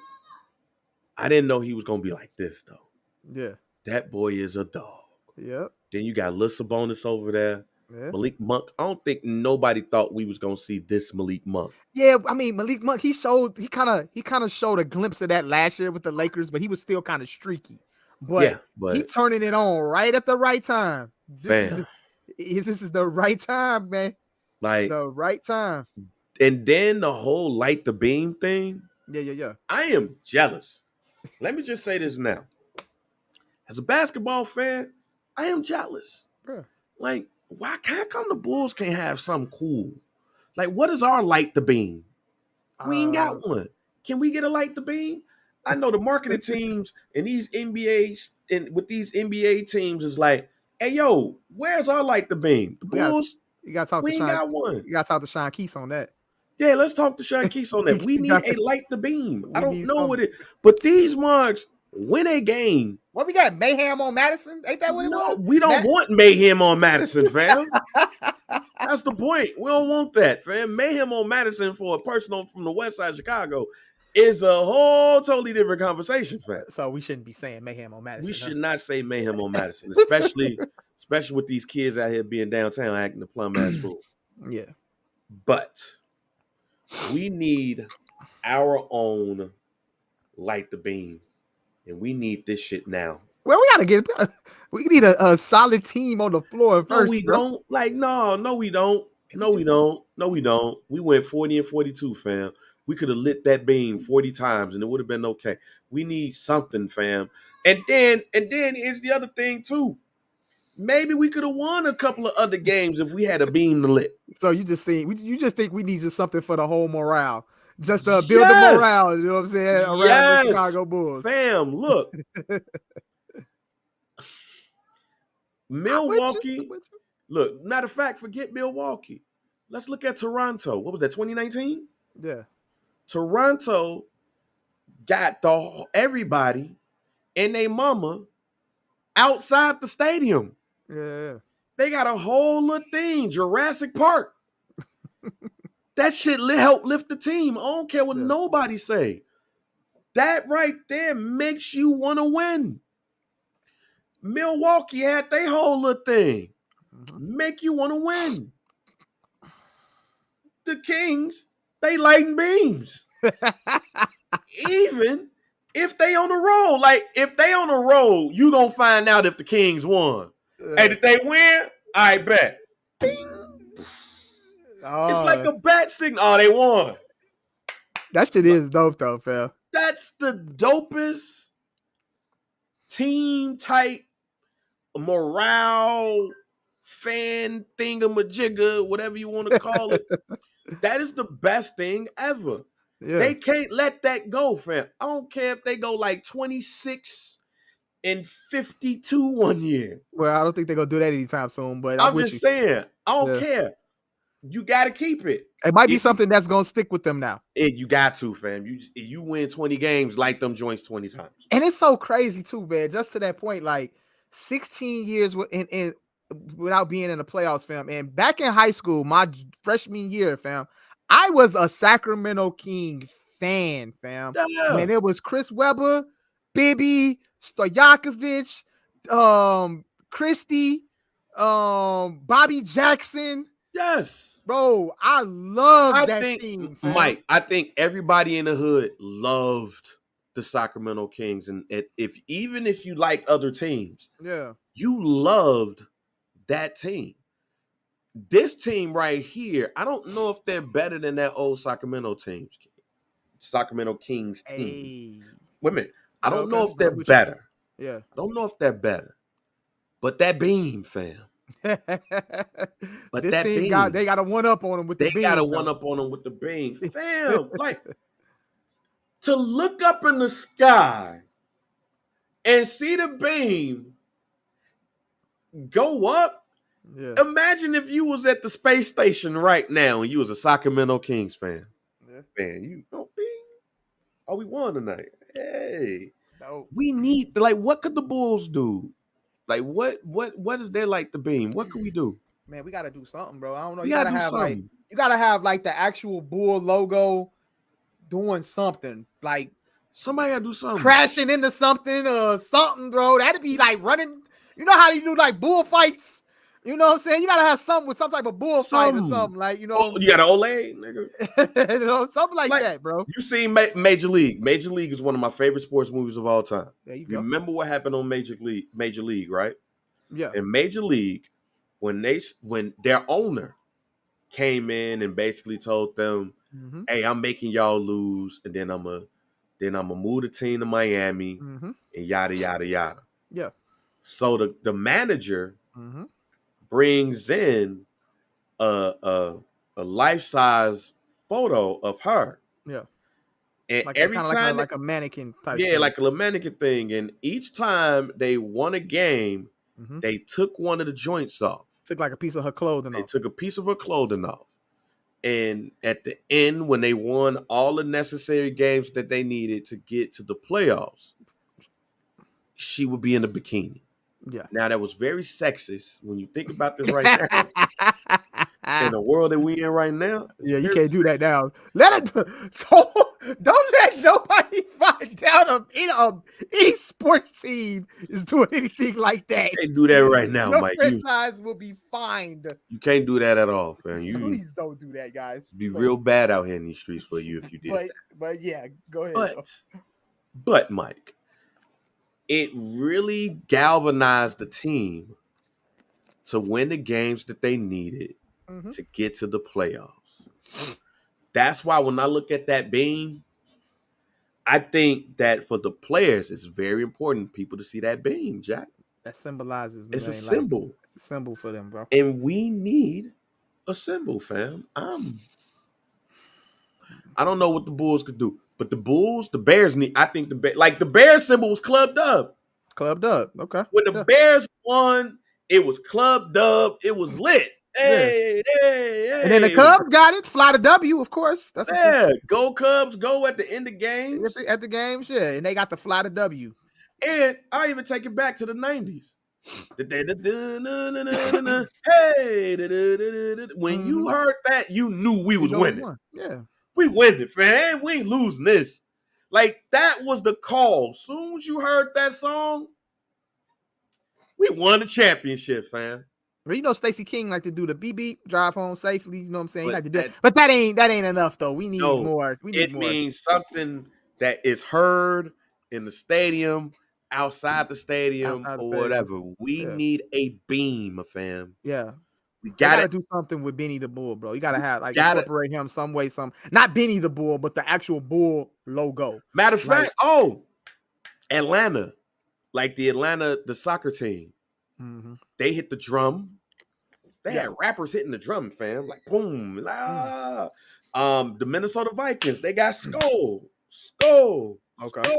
I didn't know he was gonna be like this though. Yeah. That boy is a dog. Yep. Then you got Lil Sabonis over there. Yeah. Malik Monk. I don't think nobody thought we was gonna see this Malik Monk. Yeah, I mean Malik Monk, he kind of showed a glimpse of that last year with the Lakers, but he was still kind of streaky. But he turning it on right at the right time. This is the right time, man. Like the right time. And then the whole light the beam thing. Yeah. I am jealous. Let me just say this now. As a basketball fan, I am jealous. Bruh. Like, why can't come the Bulls can't have something cool? Like, what is our light the beam? We ain't got one. Can we get a light the beam? I know the marketing teams and these NBAs and with these NBA teams is like, hey yo, where's our light the beam? The Bulls, you gotta talk we to ain't Sean, got one. You gotta talk to Sean Keese on that. Yeah, let's talk to Sean Keese on that. We need a light the beam. I don't know something. what it, but these mugs win a game. What we got? Mayhem on Madison? Ain't that what it was? We don't want mayhem on Madison, fam. That's the point. We don't want that, fam. Mayhem on Madison for a person from the west side of Chicago is a whole totally different conversation, fam. So we shouldn't be saying mayhem on Madison. We should not say mayhem on Madison, especially with these kids out here being downtown acting the plum ass fool. Yeah. But we need our own light the beam. And we need this shit now. Well, we need a solid team on the floor first. No, we don't. Like, no, we don't. No, we don't. We went 40 and 42, fam. We could have lit that beam 40 times and it would have been okay. We need something, fam. And then here's the other thing too. Maybe we could have won a couple of other games if we had a beam to lit. So you just think we need just something for the whole morale. Just to build the morale, you know what I'm saying, around the Chicago Bulls. Fam, look. Milwaukee. Look, matter of fact, forget Milwaukee. Let's look at Toronto. What was that, 2019? Yeah. Toronto got everybody and their mama outside the stadium. Yeah. They got a whole little thing, Jurassic Park. That shit help lift the team. I don't care what nobody say. That right there makes you want to win. Milwaukee had their whole little thing. Make you want to win. The Kings, they lighting beams. Even if they on the road. Like, if they on the road, you gonna find out if the Kings won. Hey, did they win? I bet. Bing. It's like a bat signal. Oh, they won. That shit is dope, though, fam. That's the dopest team type morale fan thingamajigger, whatever you want to call it. That is the best thing ever. Yeah. They can't let that go, fam. I don't care if they go like 26 and 52 one year. Well, I don't think they're gonna do that anytime soon. But I'm just saying, I don't care. You got to keep it. It might be something that's going to stick with them now. You got to, fam. You win 20 games, like them joints 20 times. And it's so crazy, too, man. Just to that point, like 16 years in without being in the playoffs, fam. And back in high school, my freshman year, fam, I was a Sacramento King fan, fam. Yeah. Man, it was Chris Webber, Bibby, Stojakovic, Christie, Bobby Jackson. Yes, bro, I love that team, fam. Mike, I think everybody in the hood loved the Sacramento Kings, and even if you like other teams, you loved that team. This team right here, I don't know if they're better than that old Sacramento Kings team. Hey. Wait a minute, I don't know if they're better. Yeah, I don't know if they're better, but that beam, fam. But this that team beam, they got a one up on them with the beam. They got a one up on them with the beam. Fam, like to look up in the sky and see the beam go up. Yeah. Imagine if you was at the space station right now and you was a Sacramento Kings fan. Yeah. Man, you know, bing. Oh, we won tonight. Hey. No. We need, like, what could the Bulls do? Like, what is there like the beam? What can we do? Man, we gotta do something, bro. I don't know. You gotta have like the actual Bull logo doing something like Somebody gotta do something. crashing into something or something, bro. That'd be like running. You know how you do like bullfights? You know what I'm saying? You gotta have something with some type of bullfight or something, like, you know. Oh, you got an Olay, nigga. You know, something like Like, that, bro. You seen Major League? Major League is one of my favorite sports movies of all time. There you go. Remember what happened on Major League, right? Yeah. In Major League, when their owner came in and basically told them, Mm-hmm. "Hey, I'm making y'all lose, and then I'm gonna move the team to Miami, Mm-hmm. and yada yada yada." Yeah. So the manager Mm-hmm. brings in a life-size photo of her. Yeah. And Like every kind of time, like a mannequin type. yeah, thing. like a little mannequin thing. And each time they won a game, Mm-hmm. they took one of the joints off. Took like a piece of her clothing They off. took a piece of her clothing off. And at the end, when they won all the necessary games that they needed to get to the playoffs, she would be in a bikini. Yeah. Now, that was very sexist when you think about this right now. In the world that we in right now, yeah, you can't do that now. Don't let nobody find out any sports team is doing anything like that. You can't do that right now, Your Mike. franchise will be fined. You can't do that at all, fam. You Please don't do that, guys. be real bad out here in these streets for you if you did that. But yeah, go ahead. But Mike, it really galvanized the team to win the games that they needed Mhm. to get to the playoffs. That's why when I look at that beam, I think that for the players, it's very important people to see that beam, Jack. That symbolizes, It's a man, symbol. like, symbol for them, bro. And we need a symbol, fam. I don't know what the Bulls could do, but the Bears need. I think the Bears symbol was Club Dub. Club Dub, okay. When the Bears won, it was Club Dub. It was lit. Hey, hey. And then the Cubs got it. Fly the W, of course. That's Go Cubs, go at the end of games. at the games, yeah. And they got the Fly the W. And I even take it back to the 90s. Hey, when you heard that, you knew we was winning. Yeah. We winning, fam. We ain't losing this. Like, that was the call. Soon as you heard that song, we won the championship, fam. Well, you know, Stacey King like to do the beep beep, drive home safely. You know what I'm saying? But like to do that. But that ain't enough though. We need more. We need it more. means something that is heard in the stadium, outside the stadium, or whatever. We need a beam, fam. Yeah. We gotta do something with Benny the Bull, bro. You gotta have incorporate him some way, not Benny the Bull, but the actual Bull logo. Matter of fact, Atlanta, like the soccer team, they hit the drum. They had rappers hitting the drum, fam, like boom, la. The Minnesota Vikings, they got Skull. Okay.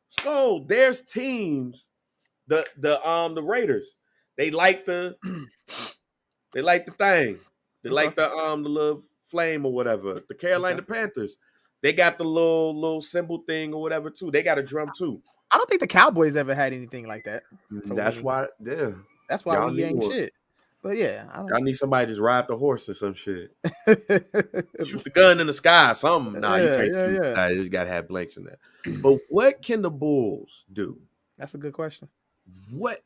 Skull. There's teams. The Raiders, they like the thing. They like the little flame or whatever. The Carolina Panthers, they got the little symbol thing or whatever too. They got a drum too. I don't think the Cowboys ever had anything like that. That's why y'all we ain't shit. But yeah, I need somebody to just ride the horse or some shit. Shoot the gun in the sky, something. Nah, you can't shoot. Nah, you gotta have blanks in there. But what can the Bulls do? That's a good question. What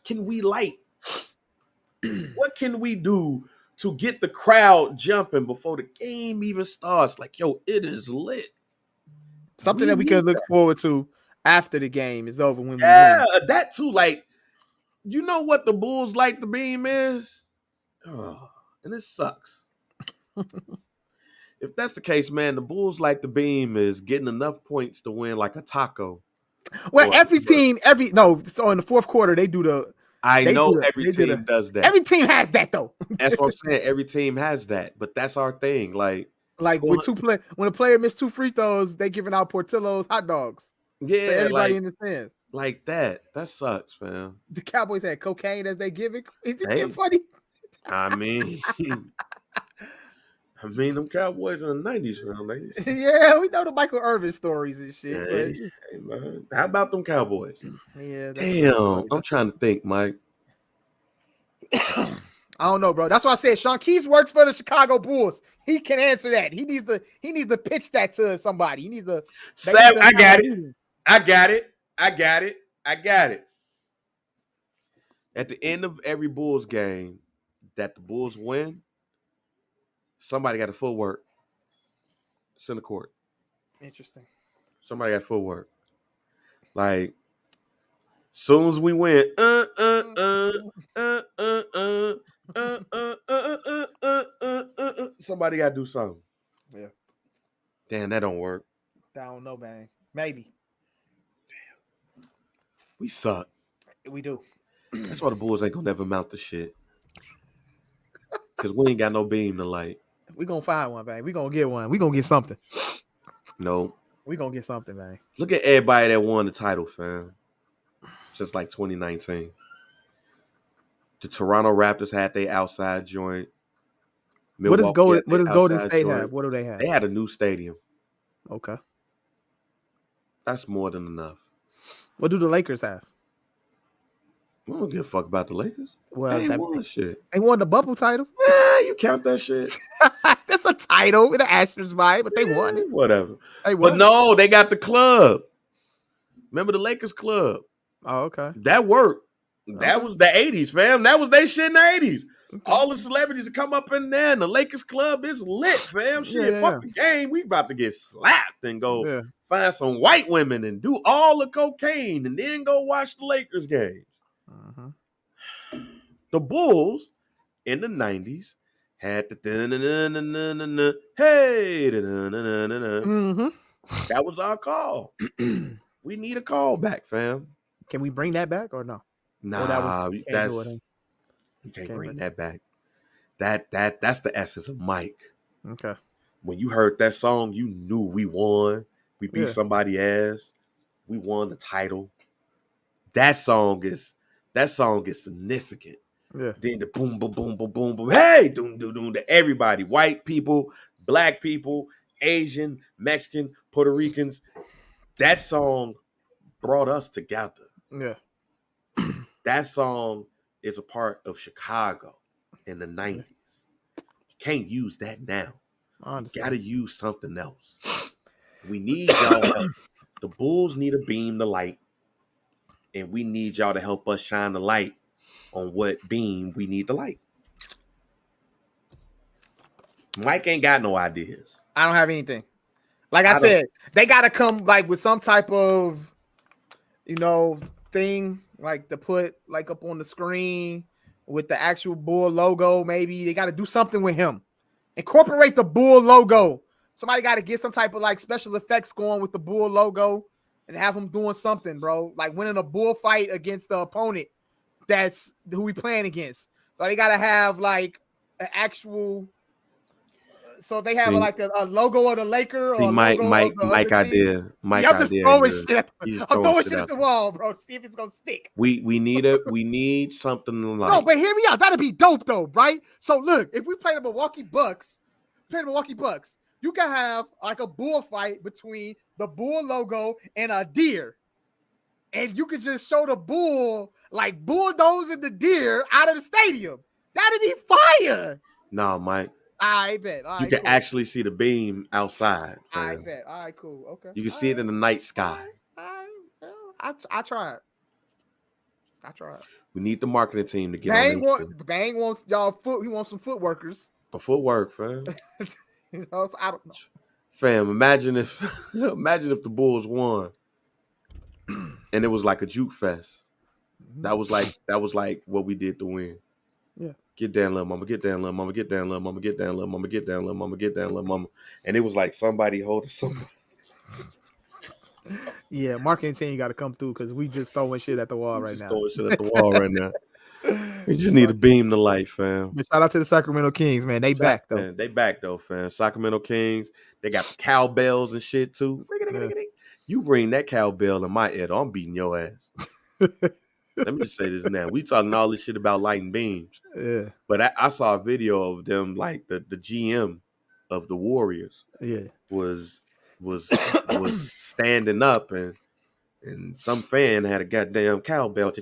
can we light? What can we do to get the crowd jumping before the game even starts? Like, yo, it is lit. Something that we could look forward to after the game is over. When that too. Like, you know what the Bulls like the beam is? Oh, and it sucks. If that's the case, man, the Bulls like the beam is getting enough points to win like a taco. Well, every team, so in the fourth quarter, they do the. Every team does that. Every team has that though. That's what I'm saying. Every team has that, but that's our thing. Like with when a player missed 2 free throws, they giving out Portillo's hot dogs. Yeah, so everybody understands. Like that. That sucks, fam. The Cowboys had cocaine as they give it. Is it funny? I mean, them Cowboys in the 90s, man. Yeah, we know the Michael Irvin stories and shit. Hey, man. How about them Cowboys? Yeah. Damn, I'm trying to think, Mike. I don't know, bro. That's why I said Sean Keys works for the Chicago Bulls. He can answer that. He needs to pitch that to somebody. He needs to. Sam, I got it. I got it. I got it. I got it. At the end of every Bulls game that the Bulls win, somebody got a footwork. Center court. Interesting. Somebody got footwork. Like, soon as we win, somebody got to do something. Yeah. Damn, that don't work. I don't know, man. Maybe. Damn. We suck. We do. That's why the Bulls ain't gonna never mount the shit. Because we ain't got no beam to light. We gonna find one, man. We gonna get one. We gonna get something. No. We gonna get something, man. Look at everybody that won the title, fam. Just like 2019. The Toronto Raptors had their outside joint. What does Golden State have? What do they have? They had a new stadium. Okay. That's more than enough. What do the Lakers have? I don't give a fuck about the Lakers. Well, they won shit. They won the bubble title. Yeah, you count that shit. That's a title with an asterisk by it, but they won it. Whatever. But no, they got the club. Remember the Lakers club? Oh, okay. That worked. That was the 80s, fam. That was they shit in the 80s. Okay. All the celebrities that come up in there, and the Lakers club is lit, fam. Shit, fuck the game. We about to get slapped and go find some white women and do all the cocaine and then go watch the Lakers games. The Bulls in the 90s had the hey, that was our call. We need a call back, fam. Can we bring that back or no? Nah, you can't bring that back. That's the essence of Mike. Okay. When you heard that song, you knew we won. We beat somebody ass. We won the title. That song is significant. Yeah. Then the boom, boom, boom, boom, boom, boom. Hey, doom, doom, doom. To everybody, white people, black people, Asian, Mexican, Puerto Ricans. That song brought us together. Yeah. That song is a part of Chicago in the 90s. You can't use that now. You got to use something else. We need y'all help. The Bulls need a beam to light. And we need y'all to help us shine the light on what beam we need to light. Mike ain't got no ideas. I don't have anything. Like I said, they got to come like with some type of, thing like to put like up on the screen with the actual Bull logo. Maybe they got to do something with him. Incorporate the Bull logo. Somebody got to get some type of like special effects going with the Bull logo and have him doing something, bro. Like winning a bull fight against the opponent. That's who we playing against. So they got to have like an actual. So they have like a logo of the Laker or Mike idea. Mike I'm just idea. throwing shit I'm throwing shit at the there. wall, bro. See if it's gonna stick. We need something like. No, but hear me out. That'd be dope though, right? So look, if we play the Milwaukee Bucks, you can have like a bull fight between the bull logo and a deer. And you could just show the bull like bulldozing the deer out of the stadium. That'd be fire. No, Mike. I bet. You can actually see the beam outside. I bet. All right, cool. Okay. You can see it in the night sky. I tried. We need the marketing team to get Bang wants y'all foot. He wants some footworkers. The footwork, fam. So I don't know. Fam, imagine if the Bulls won and it was like a juke fest. That was like what we did to win. Yeah. Get down, little mama. Get down, little mama. Get down, little mama. Get down, little mama. Get down, little mama. Get down, little mama. And it was like somebody holding somebody. Yeah, marketing team got to come through because we just throwing shit at the wall right now. Throwing shit at the wall right now. We just need a beam to light, fam. But shout out to the Sacramento Kings, man. They back though. Man, they back though, fam. Sacramento Kings. They got the cowbells and shit too. Yeah. You ring that cowbell in my ear, I'm beating your ass. Let me just say this now. We talking all this shit about lighting beams. Yeah. But I saw a video of them, like the GM of the Warriors. Yeah. Was standing up and some fan had a goddamn cowbell.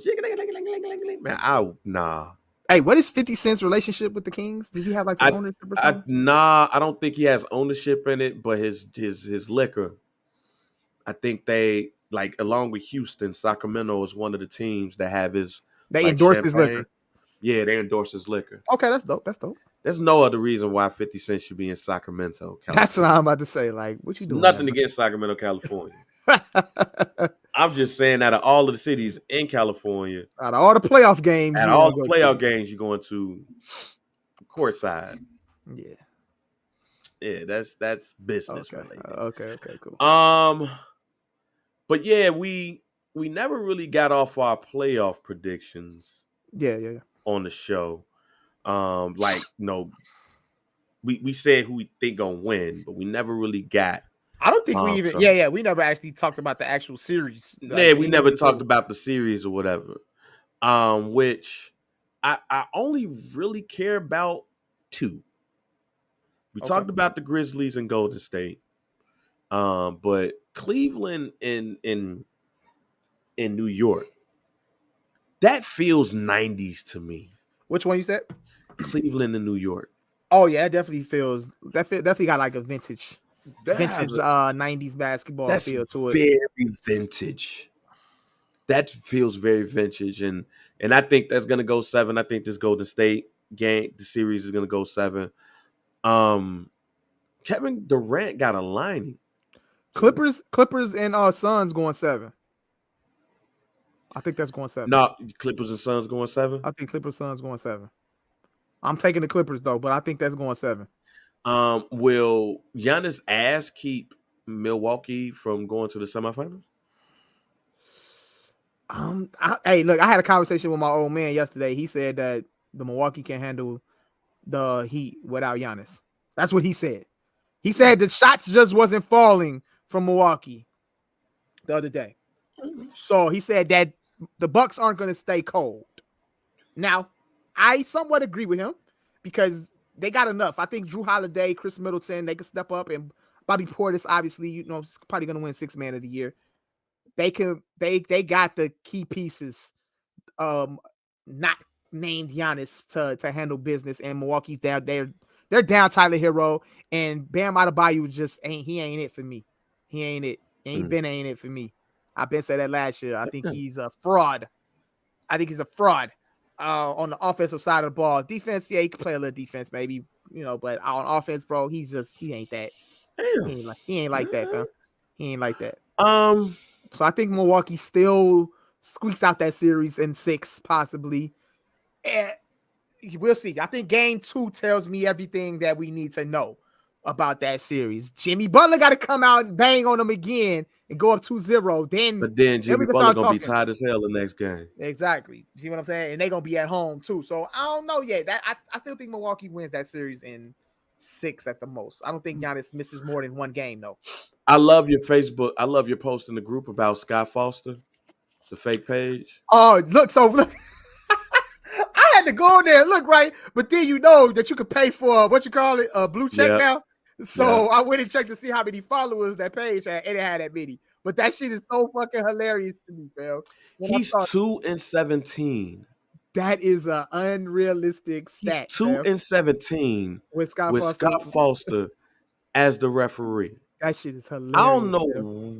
Man, nah. Hey, what is 50 Cent's relationship with the Kings? Does he have like an ownership or something? I don't think he has ownership in it, but his liquor. I think they like along with Houston, Sacramento is one of the teams that have his They like endorse his champagne. liquor. Yeah, they endorse his liquor. Okay, that's dope. That's dope. There's no other reason why 50 Cent should be in Sacramento, California. That's what I'm about to say. Like, what you doing? Nothing against Sacramento, California. I'm just saying out of all of the cities in California, out of all the playoff games, at all the playoff games you're going to, courtside. Yeah. Yeah, that's business related. Okay, cool. But yeah, we never really got off our playoff predictions. Yeah. On the show. Like, you know, we said who we think gonna win, but we never really got. I don't think we even we never actually talked about the actual series. Yeah, we never talked about the series or whatever. Which I only really care about two. We talked about the Grizzlies and Golden State. But Cleveland in New York, that feels 90s to me. Which one you said? Cleveland and New York. Oh yeah, it definitely feels definitely got like a vintage 90s basketball feel to it. Very vintage. That feels very vintage, and I think that's gonna go 7. I think this Golden State game, the series is gonna go 7. Kevin Durant got a lining. Clippers and Suns going 7. I think that's going 7. No, Clippers and Suns going 7. I think Clippers Suns going 7. I'm taking the Clippers though, but I think that's going 7. Will Giannis' ass keep Milwaukee from going to the semifinals? Hey, look, I had a conversation with my old man yesterday. He said that the Milwaukee can handle the Heat without Giannis. That's what he said. He said the shots just wasn't falling from Milwaukee the other day. So he said that the Bucks aren't going to stay cold. Now, I somewhat agree with him because they got enough. I think Drew Holiday, Chris Middleton, they can step up, and Bobby Portis, obviously, you know, is probably going to win 6th Man of the Year. They got the key pieces, not named Giannis to handle business, and Milwaukee's down there. They're down Tyler Hero, and Bam Adebayo just ain't it for me. He ain't it. Ain't it for me. I've been saying that last year. I think he's a fraud. On the offensive side of the ball. Defense, yeah, he can play a little defense, maybe, you know, but on offense, bro, he ain't that. He ain't like that, fam. He ain't like that. So I think Milwaukee still squeaks out that series in 6, possibly. And we'll see. I think game 2 tells me everything that we need to know about that series. Jimmy Butler got to come out and bang on them again and go up 2-0. But then Jimmy Butler going to be tired as hell the next game. Exactly. See what I'm saying? And they're going to be at home too. So I don't know yet. I still think Milwaukee wins that series in 6 at the most. I don't think Giannis misses more than 1 game though. I love your Facebook. I love your post in the group about Scott Foster, the fake page. Oh, look. I had to go in there and look, right? But then you know that you could pay for a blue check now. So I went and checked to see how many followers that page had, and it had that many. But that shit is so fucking hilarious to me, fam. He's 2-17. That is an unrealistic stat. He's 2-17 with Scott Foster as the referee. That shit is hilarious. I don't know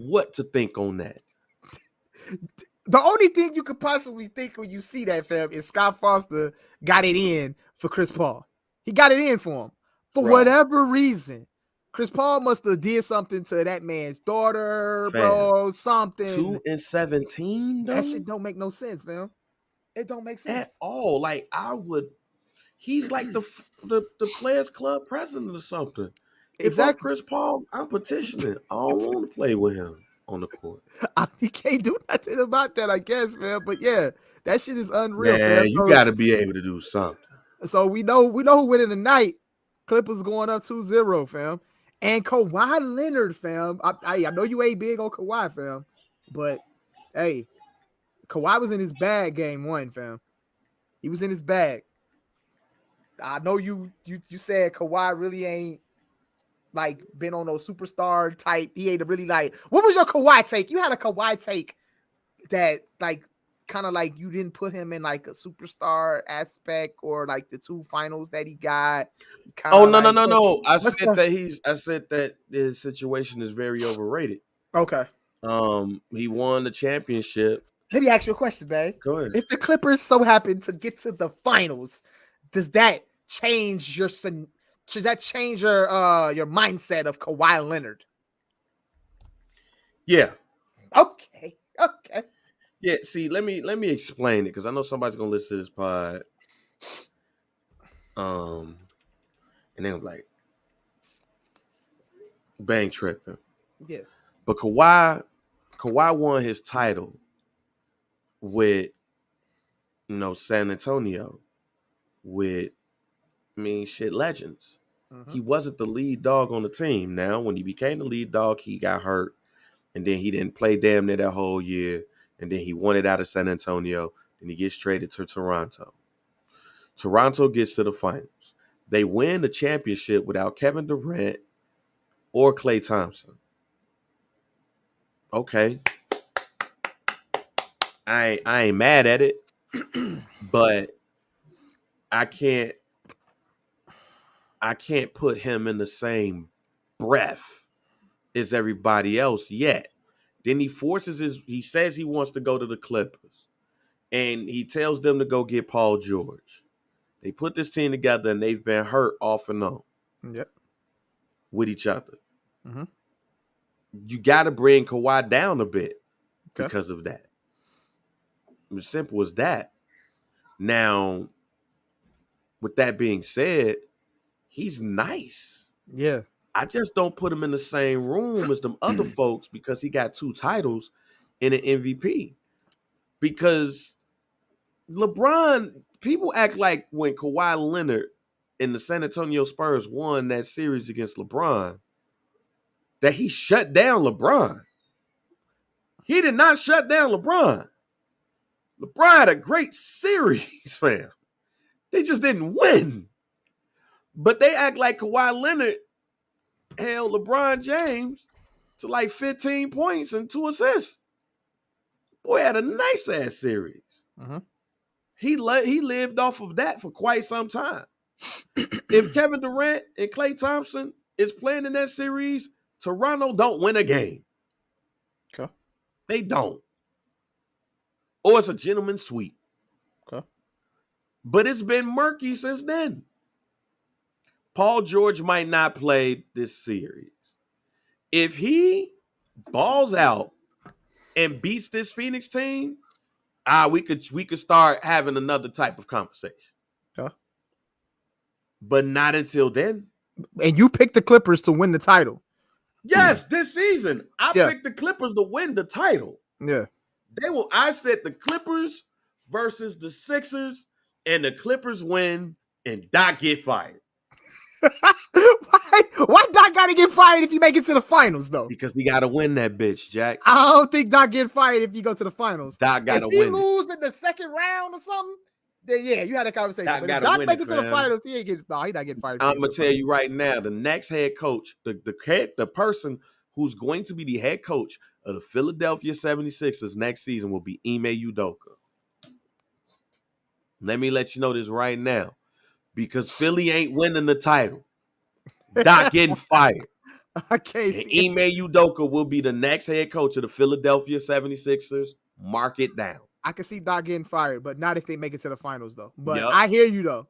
what to think on that. The only thing you could possibly think when you see that, fam, is Scott Foster got it in for Chris Paul. He got it in for him. For whatever reason, Chris Paul must have did something to that man's daughter, bro, something. 2-17, though? That shit don't make no sense, man. It don't make sense. At all. Like, he's like the Players Club president or something. If I'm Chris Paul, I'm petitioning. I don't want to play with him on the court. He can't do nothing about that, I guess, man. But yeah, that shit is unreal. Man, you got to be able to do something. So we know who winning tonight. Clippers going up 2-0, fam. And Kawhi Leonard, fam. I know you ain't big on Kawhi, fam. But, hey, Kawhi was in his bag game 1, fam. He was in his bag. I know you said Kawhi really ain't, like, been on no superstar type. He ain't really like, what was your Kawhi take? You had a Kawhi take that, like, kind of like you didn't put him in like a superstar aspect or like the 2 finals that he got. Oh no. I What's said that his situation is very overrated. Okay. He won the championship. Let me ask you a question, babe. Go ahead. If the Clippers so happen to get to the finals, does that change your mindset of Kawhi Leonard? Yeah. Okay. Yeah, see, let me explain it because I know somebody's gonna listen to this pod. And they're like, bang tripping. Yeah. But Kawhi won his title with San Antonio with legends. Mm-hmm. He wasn't the lead dog on the team. Now, when he became the lead dog, he got hurt. And then he didn't play damn near that whole year. And then he won it out of San Antonio. And he gets traded to Toronto. Toronto gets to the finals. They win the championship without Kevin Durant or Klay Thompson. Okay. I ain't mad at it. But I can't put him in the same breath as everybody else yet. Then he says he wants to go to the Clippers. And he tells them to go get Paul George. They put this team together and they've been hurt off and on. Yep. With each other. Mm-hmm. You got to bring Kawhi down a bit because of that. As simple as that. Now, with that being said, he's nice. Yeah. I just don't put him in the same room as them other folks because he got 2 titles and an MVP. Because LeBron, people act like when Kawhi Leonard and the San Antonio Spurs won that series against LeBron, that he shut down LeBron. He did not shut down LeBron. LeBron had a great series, fam. They just didn't win. But they act like Kawhi Leonard held LeBron James to like 15 points and 2 assists. Boy had a nice ass series. Mm-hmm. He lived off of that for quite some time. If Kevin Durant and Klay Thompson is playing in that series, Toronto don't win a game. Okay. They don't. Or it's a gentleman's sweep. Okay. But it's been murky since then. Paul George might not play this series. If he balls out and beats this Phoenix team, we could start having another type of conversation. Yeah. But not until then. And you picked the Clippers to win the title. Yes, this season. I picked the Clippers to win the title. Yeah. I said the Clippers versus the Sixers, and the Clippers win and Doc get fired. Why Doc got to get fired if you make it to the finals, though? Because he got to win that bitch, Jack. I don't think Doc get fired if he goes to the finals. Doc got to win. If he lose in the second round or something, then yeah, you had a conversation. Doc but if Doc make it to the finals, he ain't getting. No, he not getting fired. I'm gonna tell you right now, the next head coach, the person who's going to be the head coach of the Philadelphia 76ers next season will be Ime Udoka. Let me let you know this right now. Because Philly ain't winning the title. Doc getting fired. I can't see Ime Udoka will be the next head coach of the Philadelphia 76ers. Mark it down. I can see Doc getting fired, but not if they make it to the finals, though. But Yep. I hear you, though.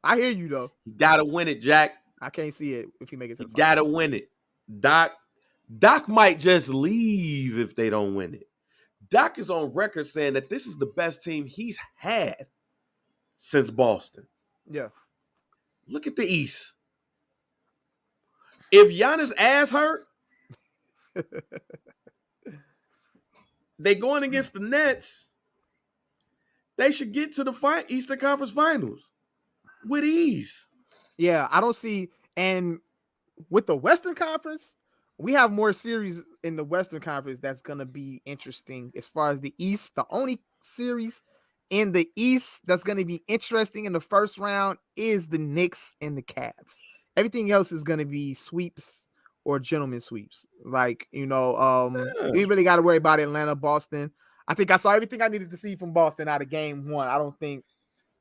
You gotta win it, Jack. I can't see it if he make it to the You finals. gotta win it. Doc might just leave if they don't win it. Doc is on record saying that this is the best team he's had since Boston. Yeah. Look at the East. If Giannis' ass hurt, they going against the Nets. They should get to the Eastern Conference Finals with ease. Yeah, I don't see. And with the Western Conference, we have more series in the Western Conference that's going to be interesting. As far as the East, the only series in the East that's going to be interesting in the first round is the Knicks and the Cavs. Everything else is going to be sweeps or gentleman sweeps. Like, we really got to worry about Atlanta, Boston. I think I saw everything I needed to see from Boston out of game 1. I don't think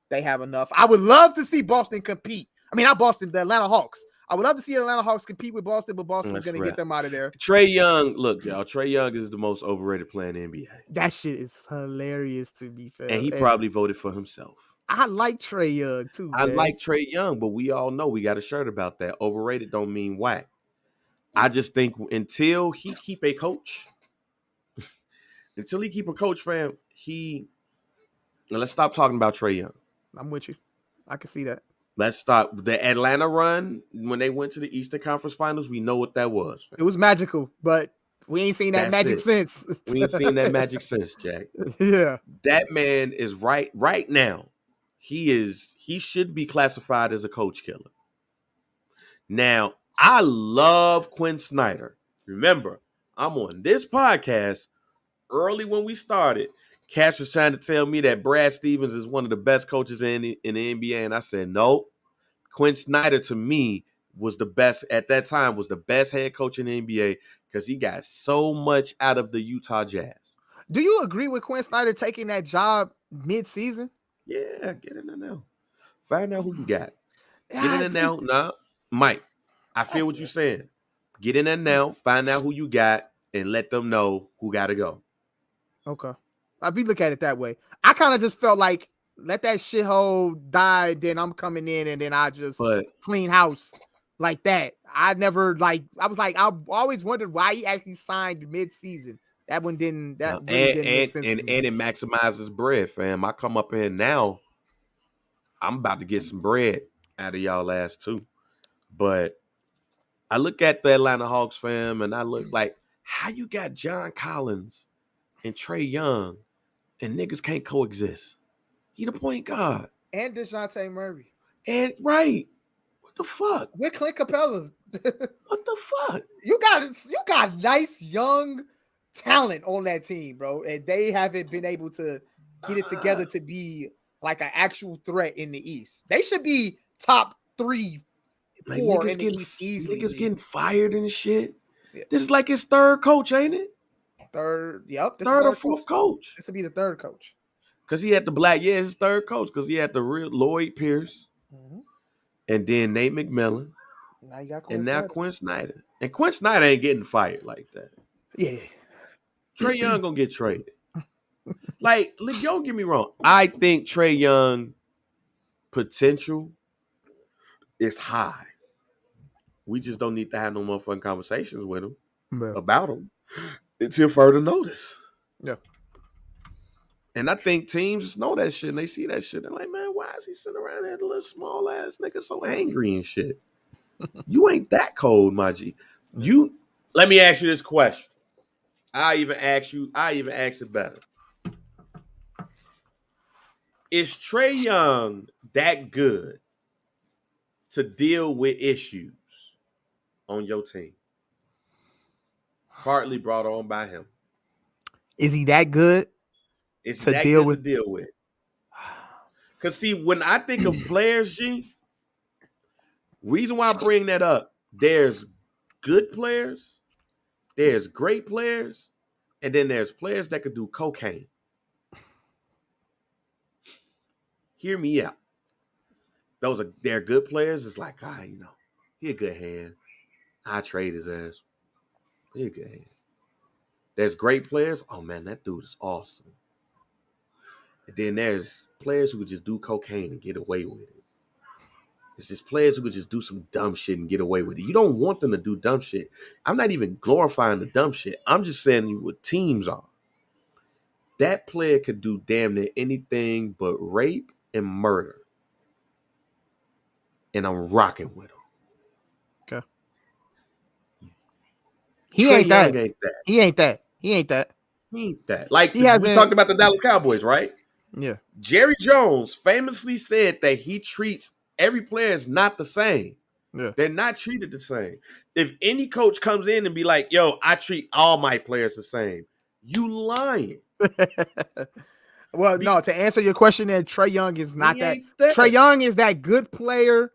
they have enough. I would love to see Boston compete. I mean, not Boston, the Atlanta Hawks. I would love to see the Atlanta Hawks compete with Boston, but Boston's going to get them out of there. Trae Young, look, y'all, Trae Young is the most overrated player in the NBA. That shit is hilarious, to be fair. And he probably voted for himself. I like Trae Young, too, I like Trae Young, but we all know we got a shirt about that. Overrated don't mean whack. I just think until he keep a coach, fam, let's stop talking about Trae Young. I'm with you. I can see that. Let's stop. The Atlanta run, when they went to the Eastern Conference Finals, we know what that was. Fam. It was magical, but we ain't seen that magic since. We ain't seen that magic since, Jack. Yeah. That man is right now. He should be classified as a coach killer. Now, I love Quinn Snyder. Remember, I'm on this podcast early when we started. Cash was trying to tell me that Brad Stevens is one of the best coaches in the NBA, and I said, no. Quinn Snyder, to me, was the best at that time, was the best head coach in the NBA because he got so much out of the Utah Jazz. Do you agree with Quinn Snyder taking that job mid-season? Yeah, get in there now. Find out who you got. Get in there now. Nah, Mike, I feel what you're saying. Get in there now, find out who you got, and let them know who got to go. Okay. If you look at it that way, I kind of just felt like let that shithole die, then I'm coming in and then I just clean house like that. I always wondered why he actually signed mid-season. That one didn't. That really didn't make sense and it maximizes bread, fam. I come up here now, I'm about to get some bread out of y'all last two. But I look at the Atlanta Hawks, fam, and I look like how you got John Collins and Trae Young and niggas can't coexist. He the point guard. And DeJounte Murray. And right. What the fuck? With Clint Capella. What the fuck? You got nice young talent on that team, bro. And they haven't been able to get it together to be like an actual threat in the East. They should be top 3, 4 in the East easily. Niggas getting fired and shit. Yeah. This is like his third coach, ain't it? Third, yep. Third or fourth coach. This would be the third coach. Because he had the his third coach. Because he had the real Lloyd Pierce. Mm-hmm. And then Nate McMillan. Now you got Quinn Snyder. And Quinn Snyder ain't getting fired like that. Yeah. Trae Young gonna get traded. Like, don't get me wrong. I think Trae Young potential is high. We just don't need to have no motherfucking conversations with him about him until further notice. Yeah. And I think teams just know that shit and they see that shit. They're like, man, why is he sitting around there, the little small ass nigga so angry and shit? You ain't that cold, my G. Let me ask you this question. I even ask it better. Is Trae Young that good to deal with issues on your team? Partly brought on by him. Is he that good? It's that good to deal with. Because see, when I think of players, G, reason why I bring that up, there's good players, there's great players, and then there's players that could do cocaine. Hear me out. They're good players. It's like, he a good hand. I trade his ass. He a good hand. There's great players. Oh man, that dude is awesome. And then there's players who could just do cocaine and get away with it. It's just players who could just do some dumb shit and get away with it. You don't want them to do dumb shit. I'm not even glorifying the dumb shit. I'm just saying what teams are. That player could do damn near anything but rape and murder. And I'm rocking with him. Okay. He ain't that. He ain't that. Like, we talked about the Dallas Cowboys, right? Yeah. Jerry Jones famously said that he treats every player is not the same. Yeah. They're not treated the same. If any coach comes in and be like, yo, I treat all my players the same, you lying. Well, no, to answer your question, then Trae Young is not that. Trae Young is that good player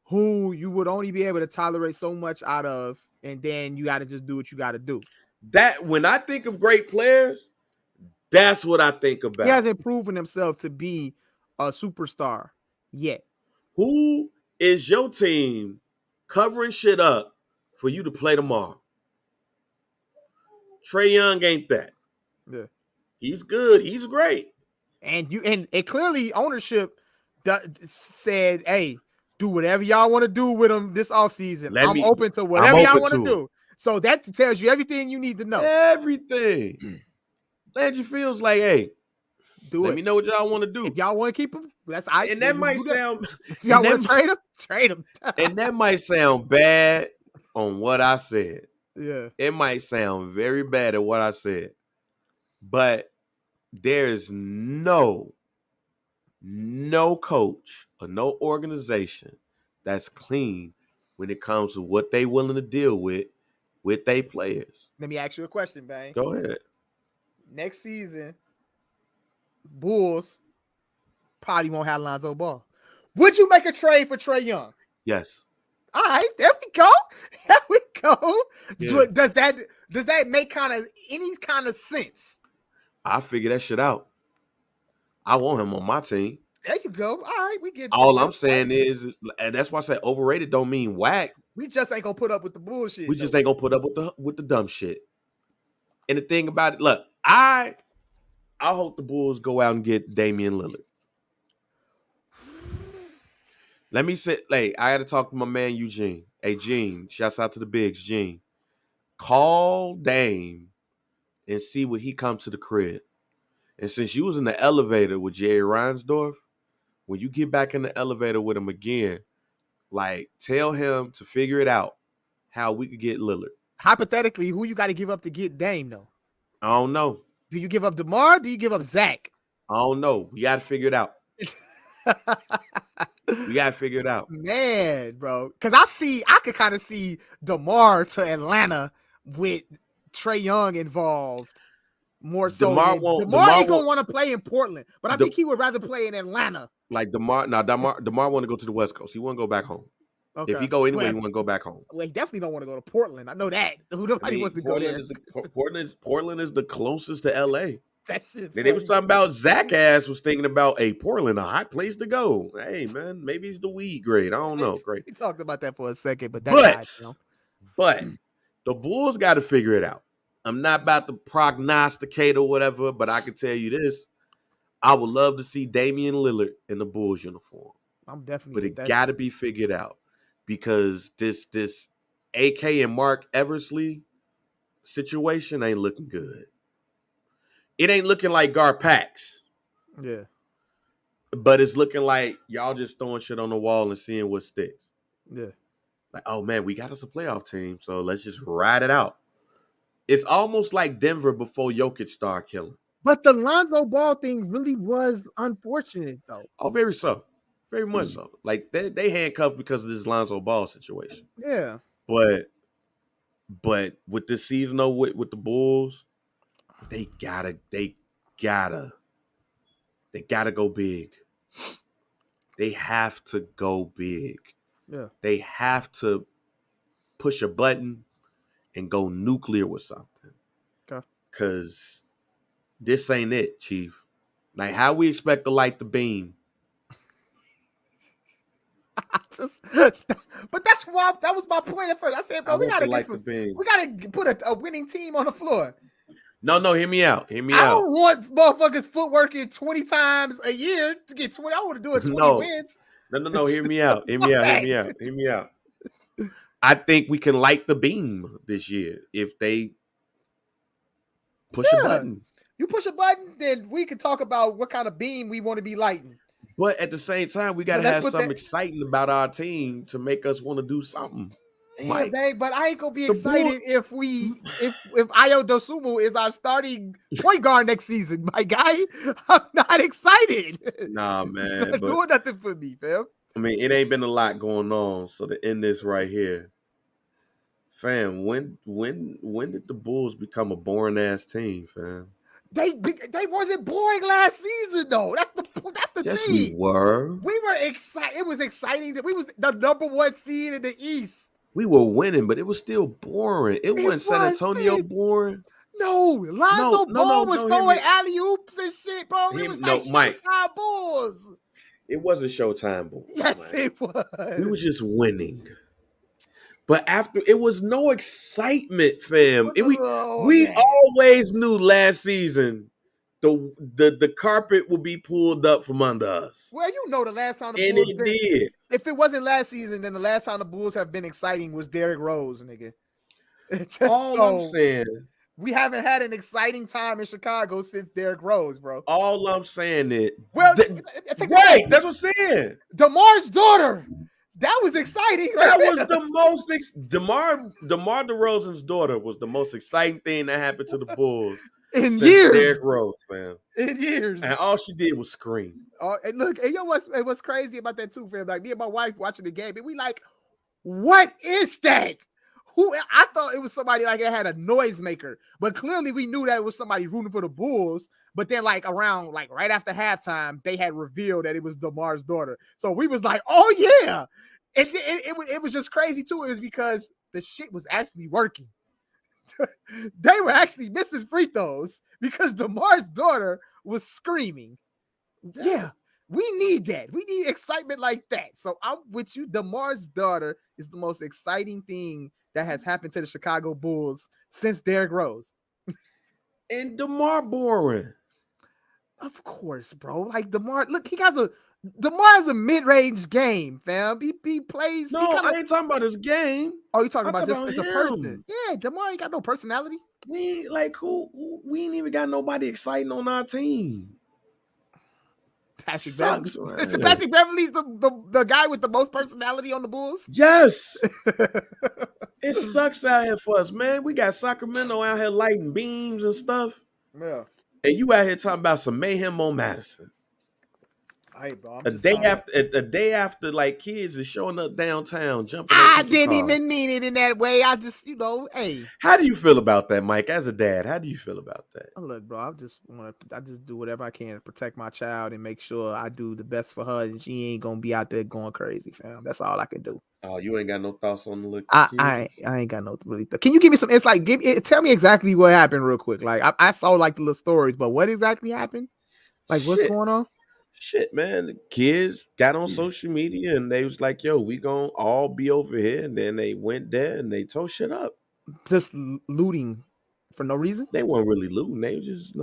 who you would only be able to tolerate so much out of, and then you got to just do what you got to do. That when I think of great players, That's what I think about. He hasn't proven himself to be a superstar yet. Who is your team covering shit up for you to play tomorrow? Trae Young ain't that. Yeah. He's good. He's great. And clearly ownership said, hey, do whatever y'all want to do with him this offseason. I'm open to whatever y'all want to do. So that tells you everything you need to know. Everything. Landry feels like, hey, let me know what y'all want to do. If y'all want to keep him, that's and that might sound. If y'all want to trade him. And that might sound bad on what I said. Yeah. It might sound very bad at what I said. But there's no coach or no organization that's clean when it comes to what they willing to deal with their players. Let me ask you a question, Bang. Go ahead. Next season, Bulls probably won't have Lonzo Ball. Would you make a trade for Trae Young? Yes. All right, there we go. There we go. Yeah. Does that make any kind of sense? I figure that shit out. I want him on my team. There you go. All right, we get. All I'm saying is, and that's why I say overrated don't mean whack. We just ain't gonna put up with the bullshit. We just ain't gonna put up with the dumb shit. And the thing about it, look, I hope the Bulls go out and get Damian Lillard. Let me say, I had to talk to my man Eugene. Hey, Gene, shouts out to the bigs, Gene. Call Dame and see what he come to the crib. And since you was in the elevator with Jerry Reinsdorf, when you get back in the elevator with him again, tell him to figure it out how we could get Lillard. Hypothetically, who you got to give up to get Dame, though? I don't know. Do you give up DeMar? Do you give up Zach? I don't know. We got to figure it out. We got to figure it out. Man, bro. Because I could kind of see DeMar to Atlanta with Trae Young involved more so. DeMar ain't going to want to play in Portland, but I think he would rather play in Atlanta. DeMar want to go to the West Coast. He want to go back home. Okay. If he go anywhere, he want to go back home. Well, he definitely don't want to go to Portland. I know that. Nobody wants to go there. Portland is the closest to LA. That shit. They was talking about Zach ass was thinking about Portland, a hot place to go. Hey man, maybe it's the weed grade. I don't know. Great. We talked about that for a second, but the Bulls got to figure it out. I'm not about to prognosticate or whatever, but I can tell you this: I would love to see Damian Lillard in the Bulls uniform. I'm definitely, but it got to be figured out because this AK and Mark Eversley situation ain't looking good. It ain't looking like Garpax. Yeah. But it's looking like y'all just throwing shit on the wall and seeing what sticks. Yeah. Oh, man, we got us a playoff team, so let's just ride it out. It's almost like Denver before Jokic started killing. But the Lonzo Ball thing really was unfortunate, though. Oh, very so. Very much so. They handcuffed because of this Lonzo Ball situation. Yeah. But with this season, though, with the Bulls, they gotta go big. They have to go big. Yeah. They have to push a button and go nuclear with something. Okay. Because this ain't it, Chief. How we expect to light the beam? But that's why that was my point at first. I said, bro, we gotta put a winning team on the floor. No, hear me out. I don't want motherfuckers footworking 20 times a year to get 20. I want to do it 20 wins. No, hear me out. Hear me out. I think we can light the beam this year if they push a button. You push a button, then we can talk about what kind of beam we want to be lighting. But at the same time, we gotta have something exciting about our team to make us want to do something. Yeah, babe, but I ain't gonna be excited if Ayo Dosunmu is our starting point guard next season, my guy. I'm not excited. Nah, man, it's not doing nothing for me, fam. I mean, it ain't been a lot going on. So to end this right here, fam, when did the Bulls become a boring ass team, fam? They wasn't boring last season though. That's the yes, thing. We were excited. It was exciting that we was the number 1 seed in the East. We were winning, but it was still boring. It wasn't San Antonio boring. No, Lonzo Ball was no, throwing alley oops and shit, bro. It was like Mike. Showtime Bulls. It wasn't Showtime Bulls. Yes, Mike. it was. We were just winning. But after it was no excitement, fam. We always knew last season the carpet would be pulled up from under us. Well, you know the last time the and Bulls it did. If it wasn't last season, then the last time the Bulls have been exciting was Derrick Rose, nigga. All I'm saying, we haven't had an exciting time in Chicago since Derrick Rose, bro. All I'm saying is, well, right, that's what I'm saying. DeMar's daughter. That was exciting. That was the most DeMar DeRozan's daughter was the most exciting thing that happened to the Bulls in years. Derrick Rose, man. In years, and all she did was scream. And look, and you know what's crazy about that too, fam? Like me and my wife watching the game, and we like, what is that? Who? I thought it was somebody like it had a noisemaker, but clearly we knew that it was somebody rooting for the Bulls. But then, like around, like right after halftime, they had revealed that it was DeMar's daughter. So we was like, oh yeah, it was just crazy too. It was because the shit was actually working. They were actually missing free throws because DeMar's daughter was screaming. Yeah, we need that. We need excitement like that. So I'm with you. DeMar's daughter is the most exciting thing that has happened to the Chicago Bulls since Derrick Rose. And DeMar boring. Of course, bro. Like DeMar, look, DeMar has a mid-range game, fam. He plays. No, I ain't talking about his game. Oh, you talking about just as a person? Yeah, DeMar ain't got no personality. We ain't even got nobody exciting on our team. Patrick Beverley. Patrick Beverley's the guy with the most personality on the Bulls. Yes. It sucks out here for us, man. We got Sacramento out here lighting beams and stuff. Yeah. And you out here talking about some mayhem on Madison. Hey, bro, a day after, like kids is showing up downtown, jumping. I didn't even mean it in that way. I just, hey. How do you feel about that, Mike? As a dad, how do you feel about that? Look, bro, I just do whatever I can to protect my child and make sure I do the best for her, and she ain't gonna be out there going crazy, fam. That's all I can do. Oh, you ain't got no thoughts on the look. I ain't got no really. Can you give me some insight? Tell me exactly what happened real quick. Like I saw like the little stories, but what exactly happened? Like what's going on? Shit, man. The kids got on social media and they was like, yo, we gonna all be over here. And then they went there and they tore shit up. Just looting for no reason? They weren't really looting. They was just,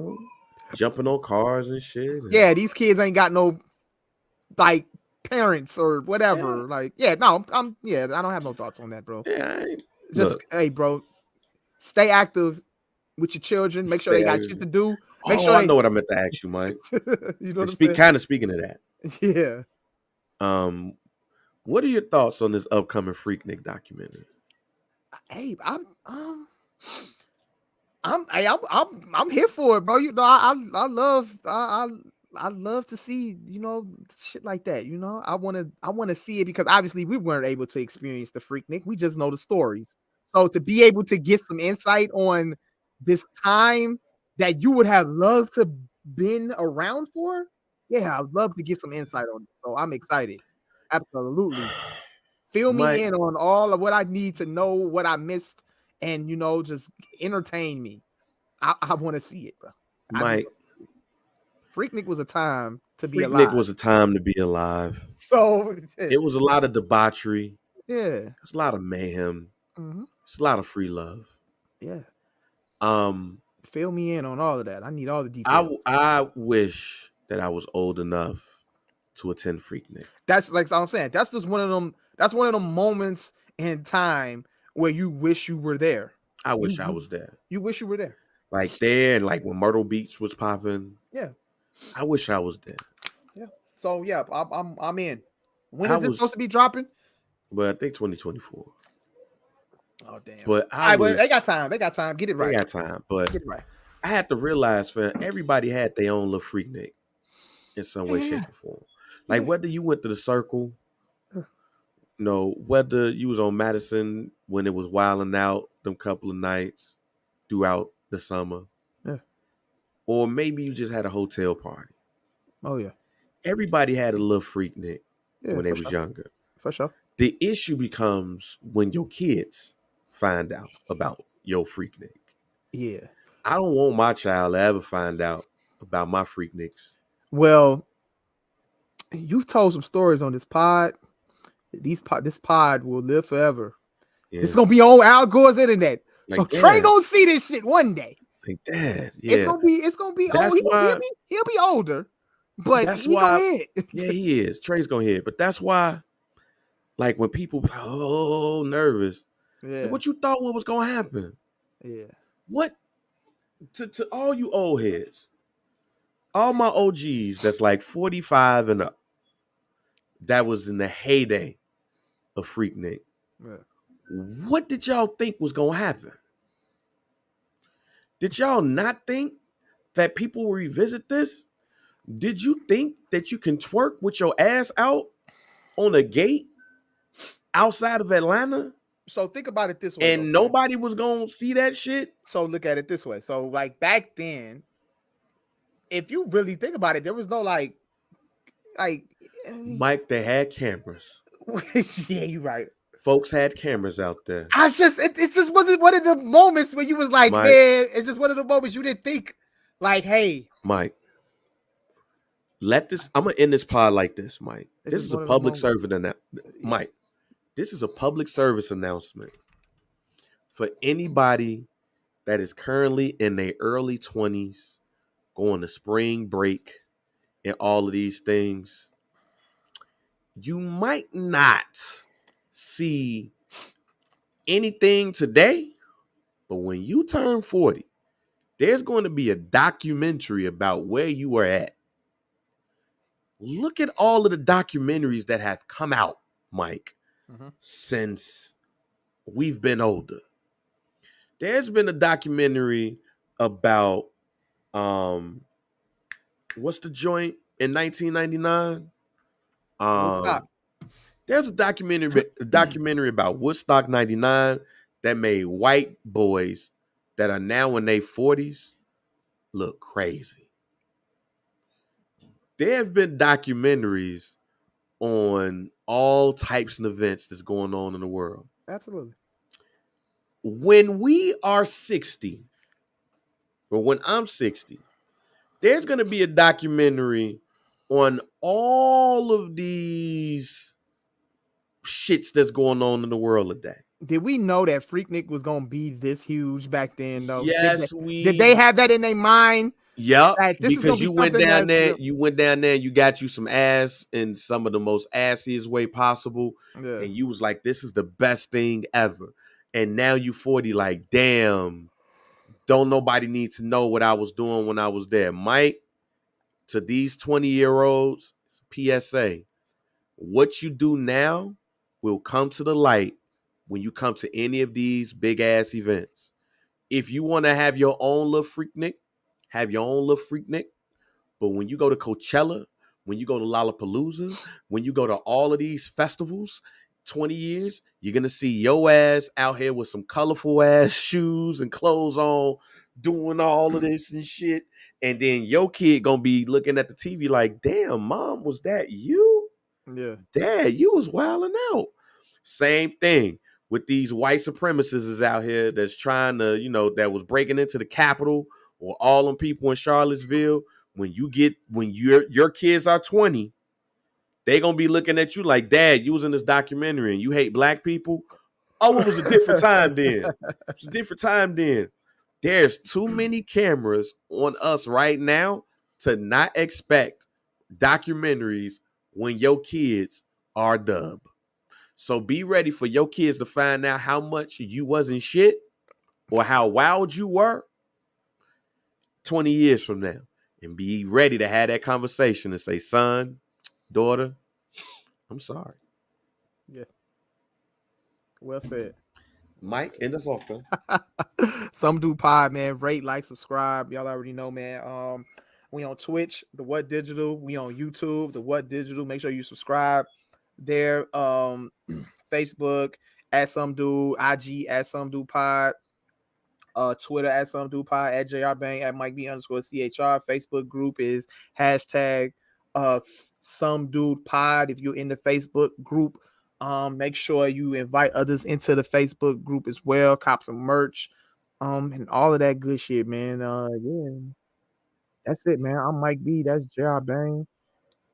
jumping on cars and shit. Yeah, these kids ain't got no, like, parents or whatever. Yeah. Like, yeah, no, I don't have no thoughts on that, bro. Yeah, hey, bro, stay active with your children. Make sure they got shit to do. Make sure I know what I meant to ask you, Mike. You know speaking of that. Yeah. What are your thoughts on this upcoming Freaknik documentary? Hey, I'm here for it, bro. I love to see, shit like that. I want to see it because obviously we weren't able to experience the Freaknik. We just know the stories. So to be able to get some insight on this time that you would have loved to been around for, yeah, I'd love to get some insight on it. So I'm excited. Absolutely. Fill me in on all of what I need to know, what I missed, and just entertain me. I want to see it, bro. Mike, Freaknik was a time to be alive. Freaknik was a time to be alive. So it was a lot of debauchery. Yeah. It was a lot of mayhem. Mm-hmm. It's a lot of free love. Yeah. Fill me in on all of that. I need all the details. I wish that I was old enough to attend Freaknik. That's like I'm saying. That's just one of them. That's one of them moments in time where you wish you were there. I wish I was there. You wish you were there. Like there, like when Myrtle Beach was popping. Yeah. I wish I was there. Yeah. So yeah, I'm in. When is it supposed to be dropping? Well, I think 2024. Oh damn! But they got time. They got time. Get it right. They got time. But get it right. I had to realize, man, everybody had their own little Freaknik in some way, shape, or form. Like whether you went to the Circle, whether you was on Madison when it was wilding out them couple of nights throughout the summer, or maybe you just had a hotel party. Oh yeah. Everybody had a little Freaknik when they was younger. For sure. The issue becomes when your kids find out about your Freaknik. Yeah. I don't want my child to ever find out about my Freakniks. Well, you've told some stories on this pod. This pod will live forever. Yeah. It's gonna be on Al Gore's internet. Like, So Trey Dad. gonna see this shit one day. Like, Dad, yeah. It's gonna be That's old. why- He'll be older, but That's he why- gonna hit. Yeah, he is. Trey's gonna hit. But that's why, like, when people nervous, Yeah. like, what you thought what was gonna happen? Yeah. What to all you old heads, all my OGs that's like 45 and up, that was in the heyday of Freaknik. Yeah. What did y'all think was gonna happen? Did y'all not think that people will revisit this? Did you think that you can twerk with your ass out on a gate outside of Atlanta So think about it this way. and okay? nobody was gonna see that shit? So look at it this way. So like back then, if you really think about it, there was no like Mike, they had cameras. yeah, you're right. Folks had cameras out there. It just wasn't one of the moments where you was like, Mike. man, it's just one of the moments you didn't think like, hey, Mike, I'm gonna end this pod like this, Mike. This This is is a one of the public moments. service announcement. Mike, this is a public service announcement for anybody that is currently in their early 20s, going to spring break and all of these things. You might not see anything today, but when you turn 40, there's going to be a documentary about where you were at. Look at all of the documentaries that have come out, Mike, since we've been older. There's been a documentary about what's the joint in 1999? Woodstock. There's a documentary about Woodstock 99 that made white boys that are now in their 40s look crazy. There have been documentaries on all types of events that's going on in the world. Absolutely. When we are 60, or when I'm 60, there's going to be a documentary on all of these shits that's going on in the world today. Did we know that Freaknik was gonna be this huge back then? Though, Yes, did they have that in their mind? Yep, Like, this is gonna because be you went something down that- there, you went down there, you got you some ass in some of the most assiest way possible, Yeah. and you was like, "This is the best thing ever." And now you 40, like, damn, don't nobody need to know what I was doing when I was there, Mike. To these 20-year-olds, PSA: what you do now will come to the light when you come to any of these big ass events. If you want to have your own little Freaknik, have your own little Freaknik. But when you go to Coachella, when you go to Lollapalooza, when you go to all of these festivals, 20 years, you're going to see your ass out here with some colorful ass shoes and clothes on, doing all of this and shit. And then your kid going to be looking at the TV like, damn, mom, was that you? Yeah. Dad, you was wilding out. Same thing with these white supremacists out here that's trying to, that was breaking into the Capitol, or all them people in Charlottesville. When your kids are 20, they gonna be looking at you like, Dad, you was in this documentary and you hate black people. Oh, it was a different time then. It was a different time then. There's too many cameras on us right now to not expect documentaries when your kids are dub. So be ready for your kids to find out how much you wasn't shit or how wild you were 20 years from now. And be ready to have that conversation and say, son, daughter, I'm sorry. Yeah. Well said. Mike, end us off, man. Some Dude Pod, man. Rate, like, subscribe. Y'all already know, man. We on Twitch, The What Digital. We on YouTube, The What Digital. Make sure you subscribe there. Facebook at Some Dude, IG at Some Dude Pod, Twitter at Some Dude Pod, at JR Bang, at Mike B_CHR. Facebook group is hashtag Some Dude Pod. If you're in the Facebook group, make sure you invite others into the Facebook group as well. Cop some merch. And all of that good shit, man. Yeah, that's it, man. I'm Mike B. That's J.R. Bang.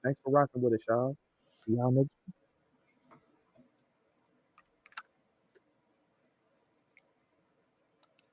Thanks for rocking with us, y'all. See y'all next